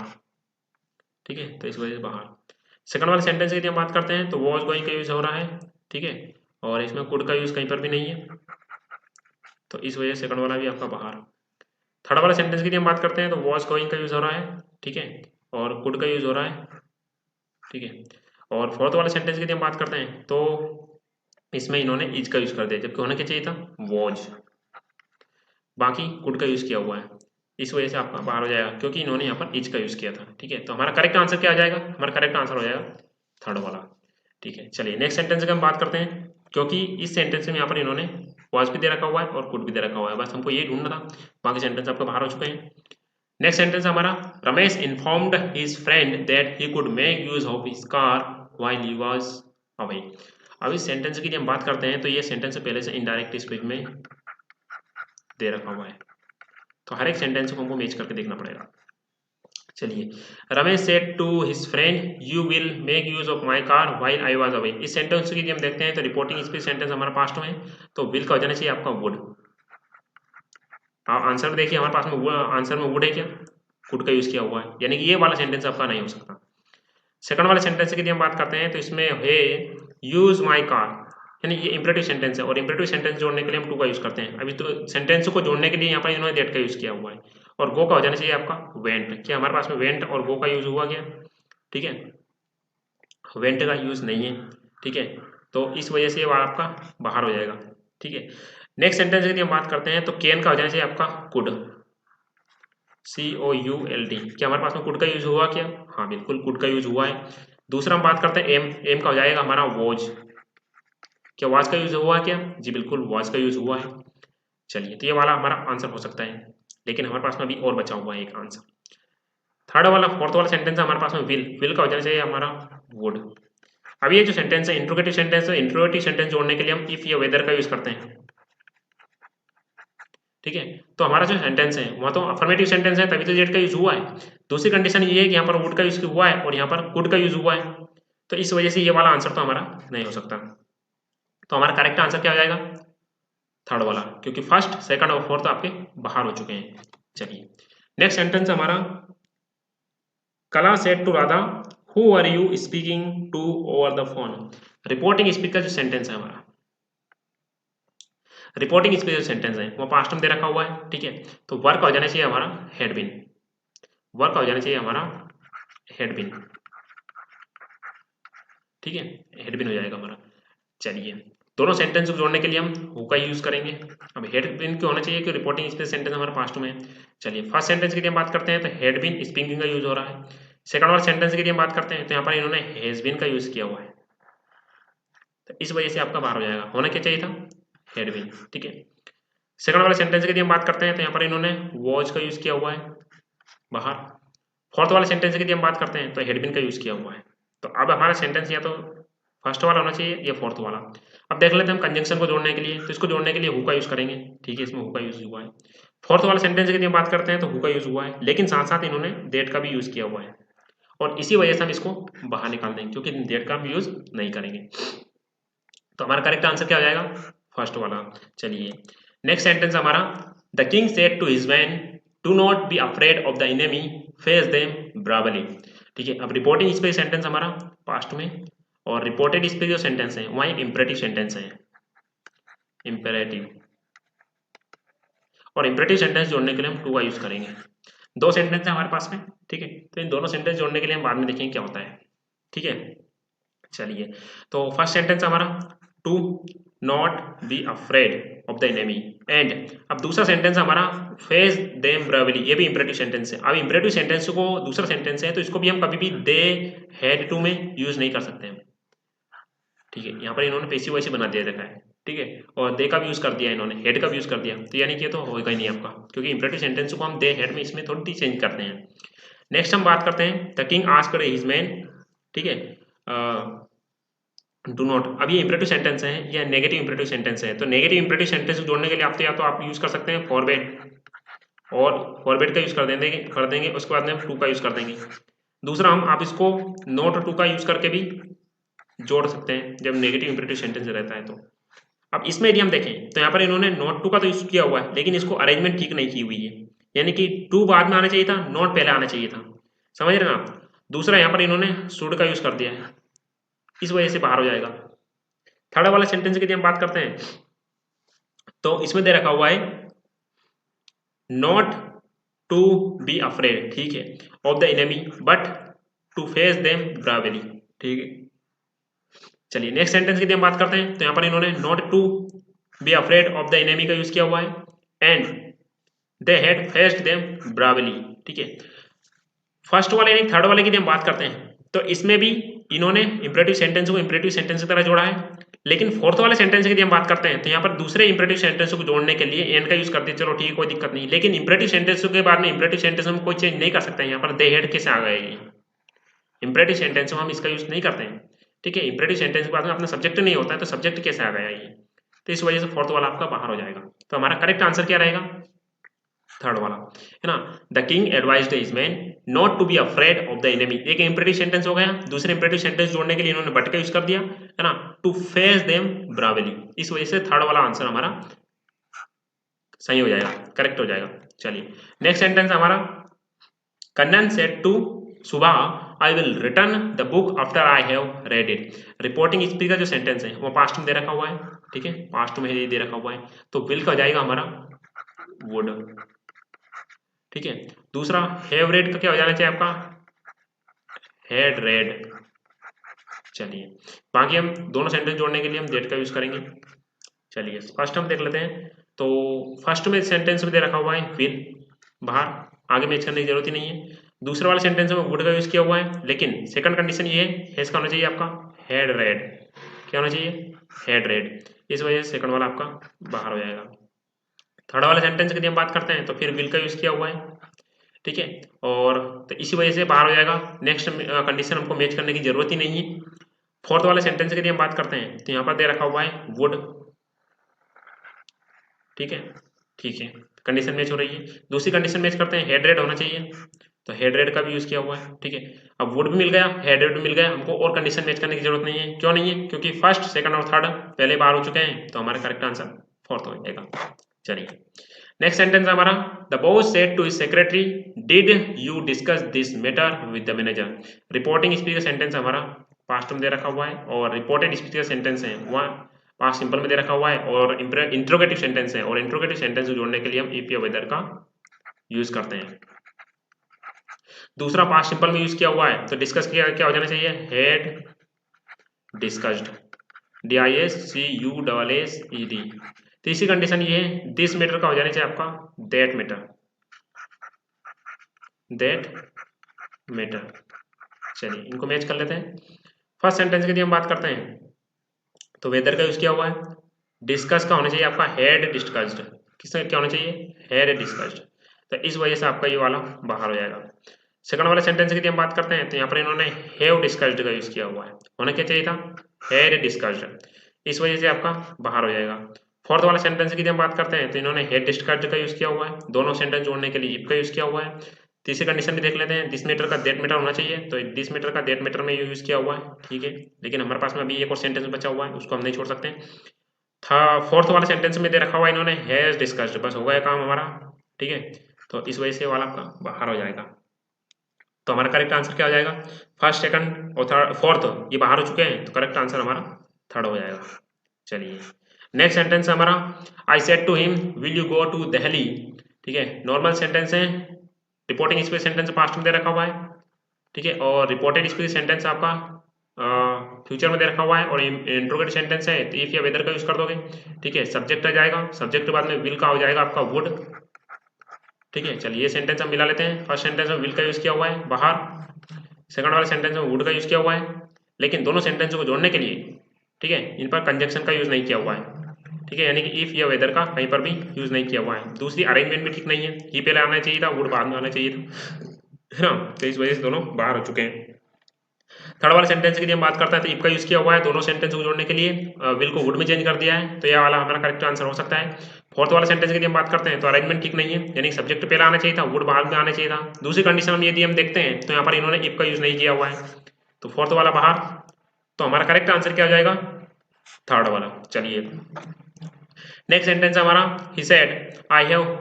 ठीक है, तो इस वजह से बाहर। सेकंड वाले सेंटेंस की यदि हम बात करते हैं तो वॉज गोइंग का यूज हो रहा है। ठीक है, और इसमें कुड का यूज कहीं पर भी नहीं है, तो इस वजह से सेकंड वाला भी आपका बाहर। थर्ड वाला सेंटेंस की यदि हम बात करते हैं तो वॉज गोइंग का यूज हो रहा है। ठीक है, और कुड का यूज हो रहा है। ठीक है, और फोर्थ वाले सेंटेंस की यदि हम बात करते हैं तो इसमें इन्होंने इज का यूज कर दिया, जबकि होना क्या चाहिए था? वॉज। बाकी कुड का यूज किया हुआ है, इस वजह से आपका बाहर हो जाएगा, क्योंकि इन्होंने यहाँ पर इज का यूज किया था। ठीक है, तो हमारा करेक्ट आंसर क्या आ जाएगा? हमारा करेक्ट आंसर हो जाएगा थर्ड वाला। ठीक है, चलिए नेक्स्ट सेंटेंस की हम बात करते हैं, क्योंकि इस सेंटेंस में यहाँ पर इन्होंने वॉज भी दे रखा हुआ है और कुड भी दे रखा हुआ है, बस हमको ये ढूंढना था, बाकी सेंटेंस आपका बाहर हो चुके हैं। नेक्स्ट सेंटेंस हमारा, Ramesh informed his friend that he could make use of his car while he was away. अब इस सेंटेंस की हम बात करते हैं तो ये सेंटेंस पहले से इनडायरेक्ट स्पीच में दे रखा हुआ है, तो हर एक सेंटेंस को हमको मैच करके देखना पड़ेगा। चलिए, Ramesh said to his friend you will make use of my car while I was away. इस सेंटेंस की हम देखते हैं तो रिपोर्टिंग स्पीच सेंटेंस हमारा पास्ट में है, तो विल का हो जाना चाहिए आपका वुड। आंसर में देखिए हमारे पास में आंसर में वुड है क्या? कुड का यूज किया हुआ है, यानी कि ये वाला सेंटेंस आपका नहीं हो सकता। सेकंड वाले सेंटेंस की हम बात करते हैं तो इसमें है यूज माई कार, यानी ये इंपरेटिव सेंटेंस है, और इंपरेटिव सेंटेंस जोड़ने के लिए हम टू का यूज करते हैं। अभी तो सेंटेंस को जोड़ने के लिए यहाँ पर इन्होंने दैट का यूज किया हुआ है, और गो का हो जाना चाहिए आपका वेंट। क्या हमारे पास में वेंट और गो का यूज हुआ क्या? ठीक है, वेंट का यूज नहीं है। ठीक है, तो इस वजह से वो आपका बाहर हो जाएगा। ठीक है, नेक्स्ट सेंटेंस की हम बात करते हैं तो कैन का हो जाना चाहिए आपका कुड, COULD। क्या हमारे पास में कुड का यूज हुआ क्या? हाँ बिल्कुल, कुड का यूज हुआ है। दूसरा हम बात करते हैं एम, एम का हो जाएगा हमारा वॉज। क्या वॉज का यूज हुआ क्या? जी बिल्कुल, वॉज का यूज हुआ है। चलिए, तो ये वाला हमारा आंसर हो सकता है, लेकिन हमारे पास में अभी और बचा हुआ है एक आंसर। थर्ड वाला फोर्थ वाला सेंटेंस है हमारे पास में विल, विल का हो जाना चाहिए हमारा वुड। अब ये जो सेंटेंस है इंट्रोगेटिव सेंटेंस है, इंट्रोगेटिव सेंटेंस जोड़ने के लिए हम इफ या वेदर का यूज करते हैं। ठीक है, तो हमारा जो सेंटेंस है वहाँ तो अफर्मेटिव सेंटेंस है, तभी तो जेड का यूज हुआ है। दूसरी कंडीशन ये है कि यहाँ पर वुड का यूज हुआ है और यहाँ पर कुड का यूज हुआ है, तो इस वजह से ये वाला आंसर तो हमारा नहीं हो सकता। तो हमारा करेक्ट आंसर क्या हो जाएगा? थर्ड वाला, क्योंकि फर्स्ट सेकंड और फोर्थ आपके बाहर हो चुके हैं। चलिए नेक्स्ट सेंटेंस हमारा, Kala said to Radha who are you speaking to over the phone. Reporting speech का जो सेंटेंस है हमारा, रिपोर्टिंग स्पीच जो सेंटेंस है वो पास्ट में दे रखा हुआ है। ठीक है, तो वर्क हो जाना चाहिए हमारा हैड बीन, वर्क हो जाना चाहिए हमारा हैड बीन। ठीक है, हैड बीन हो जाएगा हमारा। चलिए, दोनों सेंटेंस को जोड़ने के लिए हम हु का यूज करेंगे। अब हैड बीन क्यों होना चाहिए? कि रिपोर्टिंग स्पीच सेंटेंस हमारा पास्ट में है। चलिए फर्स्ट सेंटेंस की हम बात करते हैं तो हैड बीन स्पीकिंग का यूज हो रहा है। सेकंड वाला सेंटेंस की हम बात करते हैं तो यहाँ पर इन्होंने हैज बीन का यूज किया हुआ है, तो इस वजह से आपका बाहर हो जाएगा। होना क्या चाहिए था? Had been. ठीक है, सेकंड वाले सेंटेंस की हम बात करते हैं तो यहाँ पर इन्होंने वॉज का यूज किया हुआ है, बाहर। फोर्थ वाले सेंटेंस की हम बात करते हैं तो हैड बीन का यूज किया हुआ है। तो अब हमारा सेंटेंस या तो फर्स्ट वाला होना चाहिए, ये फोर्थ वाला। अब देख लेते हैं हम कंजंक्शन को जोड़ने के लिए, तो इसको जोड़ने के लिए हु का यूज करेंगे, ठीक है, इसमें हु का यूज हुआ है। फोर्थ वाला सेंटेंस की यदि हम बात करते हैं तो हु का यूज हुआ है, लेकिन साथ साथ इन्होंने दैट का भी यूज किया हुआ है, और इसी वजह से हम इसको बाहर निकाल देंगे, क्योंकि दैट का हम यूज नहीं करेंगे। तो हमारा करेक्ट आंसर क्या हो जाएगा, फर्स्ट वाला। चलिए नेक्स्ट सेंटेंस हमारा, the king said to his man do not be afraid of the enemy, face them bravely. ठीक है, अब रिपोर्टिंग स्पीच सेंटेंस हमारा पास्ट में, और रिपोर्टेड स्पीच जो सेंटेंस है वहाँ एक इंपरेटिव सेंटेंस है, इंपेरेटिव, और इंपरेटिव सेंटेंस जोड़ने के लिए हम टू का यूज करेंगे। दो सेंटेंस है हमारे पास में, ठीक है, तो इन दोनों सेंटेंस जोड़ने के लिए हम बाद में देखेंगे क्या होता है, ठीक है। चलिए, तो फर्स्ट सेंटेंस हमारा to not be afraid of the enemy, and अब दूसरा सेंटेंस हमारा फेस देम ब्रेवली, ये भी इंपरेटिव सेंटेंस है। अब इंपरेटिव सेंटेंस को दूसरा सेंटेंस है तो इसको भी हम कभी भी दे हैड टू में यूज नहीं कर सकते हैं, ठीक है। यहाँ पर इन्होंने पैसिव वॉइस बना दिया देखा है, ठीक है, और दे का भी यूज कर दिया इन्होंने, हेड का भी यूज कर दिया, तो यानी कि तो होगा ही नहीं आपका, क्योंकि इंपरेटिव सेंटेंस को हम दे हेड में इसमें थोड़ी चेंज करते हैं। नेक्स्ट हम बात करते हैं the king asked his man, ठीक है, डू नॉट। अब ये इंपरेटिव सेंटेंस है या नेगेटिव इंपरेटिव सेंटेंस है, तो नेगेटिव इंपरेटिव सेंटेंस जोड़ने के लिए आप या तो आप यूज कर सकते हैं फॉरवर्ड, और फॉरवर्ड का यूज कर देंगे, उसके बाद में हम टू का यूज कर देंगे। दूसरा हम आप इसको नॉट टू का यूज करके भी जोड़ सकते हैं जब नेगेटिव इंपरेटिव सेंटेंस रहता है। तो अब इसमें यदि हम देखें तो यहाँ पर इन्होंने नॉट टू का तो यूज किया हुआ है, लेकिन इसको अरेंजमेंट ठीक नहीं की हुई है, यानी कि टू बाद में आना चाहिए था, नॉट पहले आना चाहिए था, समझ रहे हैं आप। दूसरा यहाँ पर इन्होंने शुड का यूज कर दिया है, इस वजह से बाहर हो जाएगा। थर्ड वाला सेंटेंस की यदि हम बात करते हैं तो इसमें दे रखा हुआ है नॉट टू बी अफ्रेड, ठीक है, of the enemy but to face them bravely, ठीक है। चलिए नेक्स्ट सेंटेंस की हम बात करते हैं, तो यहाँ पर इन्होंने not to be afraid of the enemy का यूज किया हुआ है, and they had faced them bravely, ठीक है। फर्स्ट वाले यानी थर्ड वाले की हम बात करते हैं तो इसमें भी इन्होंने इंपरेटिव सेंटेंस को इंपरेटिव सेंटेंस की तरह जोड़ा है, लेकिन फोर्थ वाले सेंटेंस की हम बात करते हैं तो यहाँ पर दूसरे इंपरेटिव सेंटेंस को जोड़ने के लिए एंड का यूज करते हैं, चलो ठीक है कोई दिक्कत नहीं, लेकिन इंपरेटिव सेंटेंस के बाद में इंपरेटिव सेंटेंस हम कोई चेंज नहीं कर सकते हैं। यहाँ पर दे हैड कैसे आ गए, ये इंपरेटिव सेंटेंस में हम इसका यूज नहीं करते हैं, ठीक है। इंपरेटिव सेंटेंस के बाद में अपना सब्जेक्ट नहीं होता है तो सब्जेक्ट कैसे आ गया ये, तो इस वजह से फोर्थ वाला आपका बाहर हो जाएगा। तो हमारा करेक्ट आंसर क्या रहेगा, थर्ड वाला, है ना। The king advised his man not to be afraid of the enemy, एक इंपरेटिव सेंटेंस हो गया, दूसरे इंपरेटिव सेंटेंस जोड़ने के लिए इन्होंने बट का यूज कर दिया, है ना, टू फेस देम ब्रावली, इस वजह से थर्ड वाला आंसर हमारा सही हो जाएगा, करेक्ट हो जाएगा। चलिए नेक्स्ट सेंटेंस हमारा, कन्नन सेड टू सुबह I will return the book after I have read it. Reporting speech का जो सेंटेंस है वो पास्ट में दे रखा हुआ है, ठीक है, पास्ट में दे रखा हुआ है, तो विल का हो जाएगा हमारा वुड, ठीक है। दूसरा हैव रेड का क्या हो जाना चाहिए आपका, हैड रेड। चलिए बाकी हम दोनों सेंटेंस जोड़ने के लिए हम डेट का यूज करेंगे। चलिए फर्स्ट हम देख लेते हैं, तो फर्स्ट में सेंटेंस में दे रखा हुआ है विल, बाहर आगे मैच करने की जरूरत ही नहीं है। दूसरे वाले सेंटेंस में वुड का यूज किया हुआ है, लेकिन सेकंड कंडीशन ये है इसका होना चाहिए आपका हैड रेड, क्या होना चाहिए, हैड रेड, इस वजह से सेकंड वाला आपका बाहर हो जाएगा। थर्ड वाले सेंटेंस की हम बात करते हैं तो फिर विल का यूज किया हुआ है, ठीक है, और तो इसी वजह से बाहर हो जाएगा। नेक्स्ट कंडीशन हमको मैच करने की जरूरत ही नहीं है। फोर्थ वाले सेंटेंस के लिए हम बात करते हैं तो यहाँ पर दे रखा हुआ है वुड, ठीक है, कंडीशन मैच हो रही है। दूसरी कंडीशन मैच करते हैं हेड रेड होना चाहिए, तो हेड रेड का भी यूज किया हुआ है, ठीक है। अब वुड भी मिल गया, हेड रेड भी मिल गया, हमको और कंडीशन मैच करने की जरूरत नहीं है। क्यों नहीं है, क्योंकि फर्स्ट सेकंड और थर्ड पहले बाहर हो चुके हैं, तो हमारा करेक्ट आंसर फोर्थ हो जाएगा। चलिए नेक्स्ट सेंटेंस हमारा, the boss said to his secretary did you discuss this matter with the manager. Reporting speech का सेंटेंस हमारा पास्ट में दे रखा हुआ है, और रिपोर्टेड स्पीच का सेंटेंस है वहाँ पास्ट सिंपल में दे रखा हुआ है, और इंट्रोगेटिव सेंटेंस है, और इंट्रोगेटिव सेंटेंस को जोड़ने के लिए हम ईपी वेदर का यूज करते हैं। दूसरा पास्ट सिंपल में यूज किया हुआ है तो डिस्कस किया क्या हो जाना चाहिए, हैड डिस्कस्ड, DISCUSSED। तीसरी कंडीशन ये है दिस मैटर का हो जाना चाहिए आपका दैट मैटर। चलिए इनको मैच कर लेते हैं। फर्स्ट सेंटेंस की हम बात करते हैं तो वेदर का यूज किया हुआ है, डिस्कस का होना चाहिए आपका हैड डिस्कस्ड, किसका क्या होना चाहिए, हैड डिस्कस्ड, तो इस वजह से आपका ये वाला बाहर हो जाएगा। सेकंड वाले सेंटेंस की हम बात करते हैं तो यहाँ पर इन्होंने हैव डिस्कस्ड का यूज किया हुआ है, होना क्या चाहिए था हैड डिस्कस्ड, इस वजह से आपका बाहर हो जाएगा। फोर्थ वाले सेंटेंस की हम बात करते हैं तो इन्होंने हैड डिस्कस्ड का यूज किया हुआ है, दोनों सेंटेंस जोड़ने के लिए इफ का यूज किया हुआ है। तीसरी कंडीशन भी देख लेते हैं, दिस मैटर का दैट मैटर होना चाहिए, तो दिस मैटर का दैट मैटर में यूज किया हुआ है, ठीक है। लेकिन हमारे पास में अभी एक और सेंटेंस बचा हुआ है, उसको हम नहीं छोड़ सकते। था फोर्थ वाले सेंटेंस में दे रखा हुआ इन्होंने हैज डिस्कस्ड, बस हो गया काम हमारा, ठीक है। तो इस वजह से वाला आपका बाहर हो जाएगा। तो हमारा करेक्ट आंसर क्या हो जाएगा, फर्स्ट सेकंड और थर्ड फोर्थ ये बाहर हो चुके हैं, तो करेक्ट आंसर हमारा थर्ड हो जाएगा। चलिए नेक्स्ट सेंटेंस हमारा, I said to him will you go to Delhi, ठीक है। नॉर्मल सेंटेंस है, रिपोर्टिंग स्पीच सेंटेंस पास्ट में दे रखा हुआ है, ठीक है। और रिपोर्टेड स्पीच सेंटेंस आपका फ्यूचर में दे रखा हुआ है, और इंट्रोगेटिव सेंटेंस है तो इफ या वेदर का यूज कर दोगे, ठीक है। सब्जेक्ट आ जाएगा, सब्जेक्ट के बाद में विल का हो जाएगा आपका वुड, ठीक है। चलिए ये सेंटेंस हम मिला लेते हैं। फर्स्ट सेंटेंस में विल का यूज किया हुआ है बाहर, सेकंड वाले सेंटेंस में वुड का यूज किया हुआ है, लेकिन दोनों सेंटेंस को जोड़ने के लिए, ठीक है, इन पर कंजक्शन का यूज नहीं किया हुआ है, ठीक है। यानी कि इफ या वेदर का कहीं पर भी यूज नहीं किया हुआ है। दूसरी अरेंजमेंट भी ठीक नहीं है, ही पहले आना चाहिए था, वुड बाद में आना चाहिए था, है ना। तो इस वजह से दोनों बाहर हो चुके हैं। थर्ड वाले सेंटेंस की हम बात करते हैं तो इफ का यूज किया हुआ है, दोनों सेंटेंस को जोड़ने के लिए विल को वुड में चेंज कर दिया है, तो यह वाला हमारा करेक्ट आंसर हो सकता है। फोर्थ वाले सेंटेंस की हम बात करते हैं तो अरेंजमेंट ठीक नहीं है, यानी सब्जेक्ट पहले आना चाहिए था, वुड बाद में आना चाहिए था। दूसरी कंडीशन हम यदि हम देखते हैं तो यहाँ पर इन्होंने इफ का यूज नहीं किया हुआ है, तो फोर्थ वाला बाहर। तो हमारा करेक्ट आंसर क्या हो जाएगा, थर्ड वाला। चलिए नेक्स्ट सेंटेंस हमारा, he said I have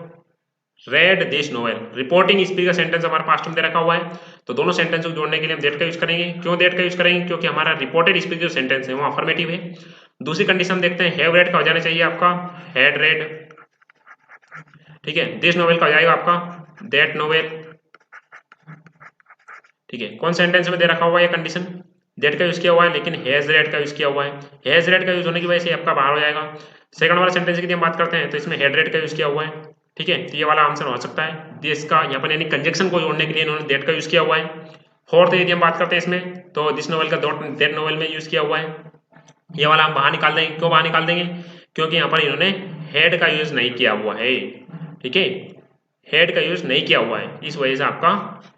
read this novel, reporting speech का सेंटेंस हमारा पास्ट में दे रखा हुआ है, तो दोनों सेंटेंस को जोड़ने के लिए हम दैट का यूज करेंगे। क्यों दैट का यूज करेंगे, क्योंकि हमारा रिपोर्टेड स्पीच जो सेंटेंस है वो अफर्मेटिव है। दूसरी कंडीशन देखते हैं, हैव रेड का हो जाना चाहिए आपका हैड रेड, ठीक है। दिस नोवेल का हो जाएगा आपका दैट नोवेल, ठीक है। कौन सेंटेंस में दे रखा हुआ है ये कंडीशन, दैट का यूज किया हुआ है, लेकिन हैज रेड का यूज किया हुआ है, हैज रेड का यूज होने की वजह से आपका बाहर हो जाएगा। सेकंड वाला सेंटेंस की हम बात करते हैं तो इसमें हैड रेड का यूज किया हुआ है, ठीक है। तो ये वाला आंसर हो सकता है दिस का, यहाँ पर यानी कंजक्शन को जोड़ने के लिए इन्होंने दैट का यूज किया हुआ है। फोर्थ यदि हम बात करते हैं इसमें तो दिस नोवेल का दैट नोवेल में यूज किया हुआ है, ये वाला हम बाहर निकाल देंगे। क्यों बाहर निकाल देंगे, क्योंकि यहाँ पर इन्होंने हेड का यूज नहीं किया हुआ है, ठीक है। हेड का यूज नहीं किया हुआ है, इस वजह से आपका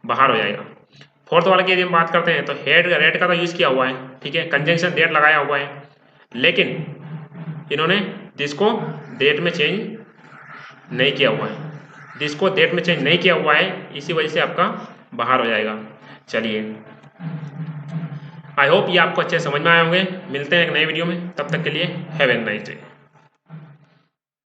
बाहर हो जाएगा। फोर्थ वाले की यदि हम बात करते हैं तो रेड का तो यूज किया हुआ है, ठीक है, कंजंक्शन दैट लगाया हुआ है, लेकिन इन्होंने दिस को दैट में चेंज नहीं किया हुआ है, दिस को दैट में चेंज नहीं किया हुआ है, इसी वजह से आपका बाहर हो जाएगा। चलिए आई होप ये आपको अच्छे समझ में आए होंगे। मिलते हैं एक नए वीडियो में, तब तक के लिए हैव ए नाइस डे।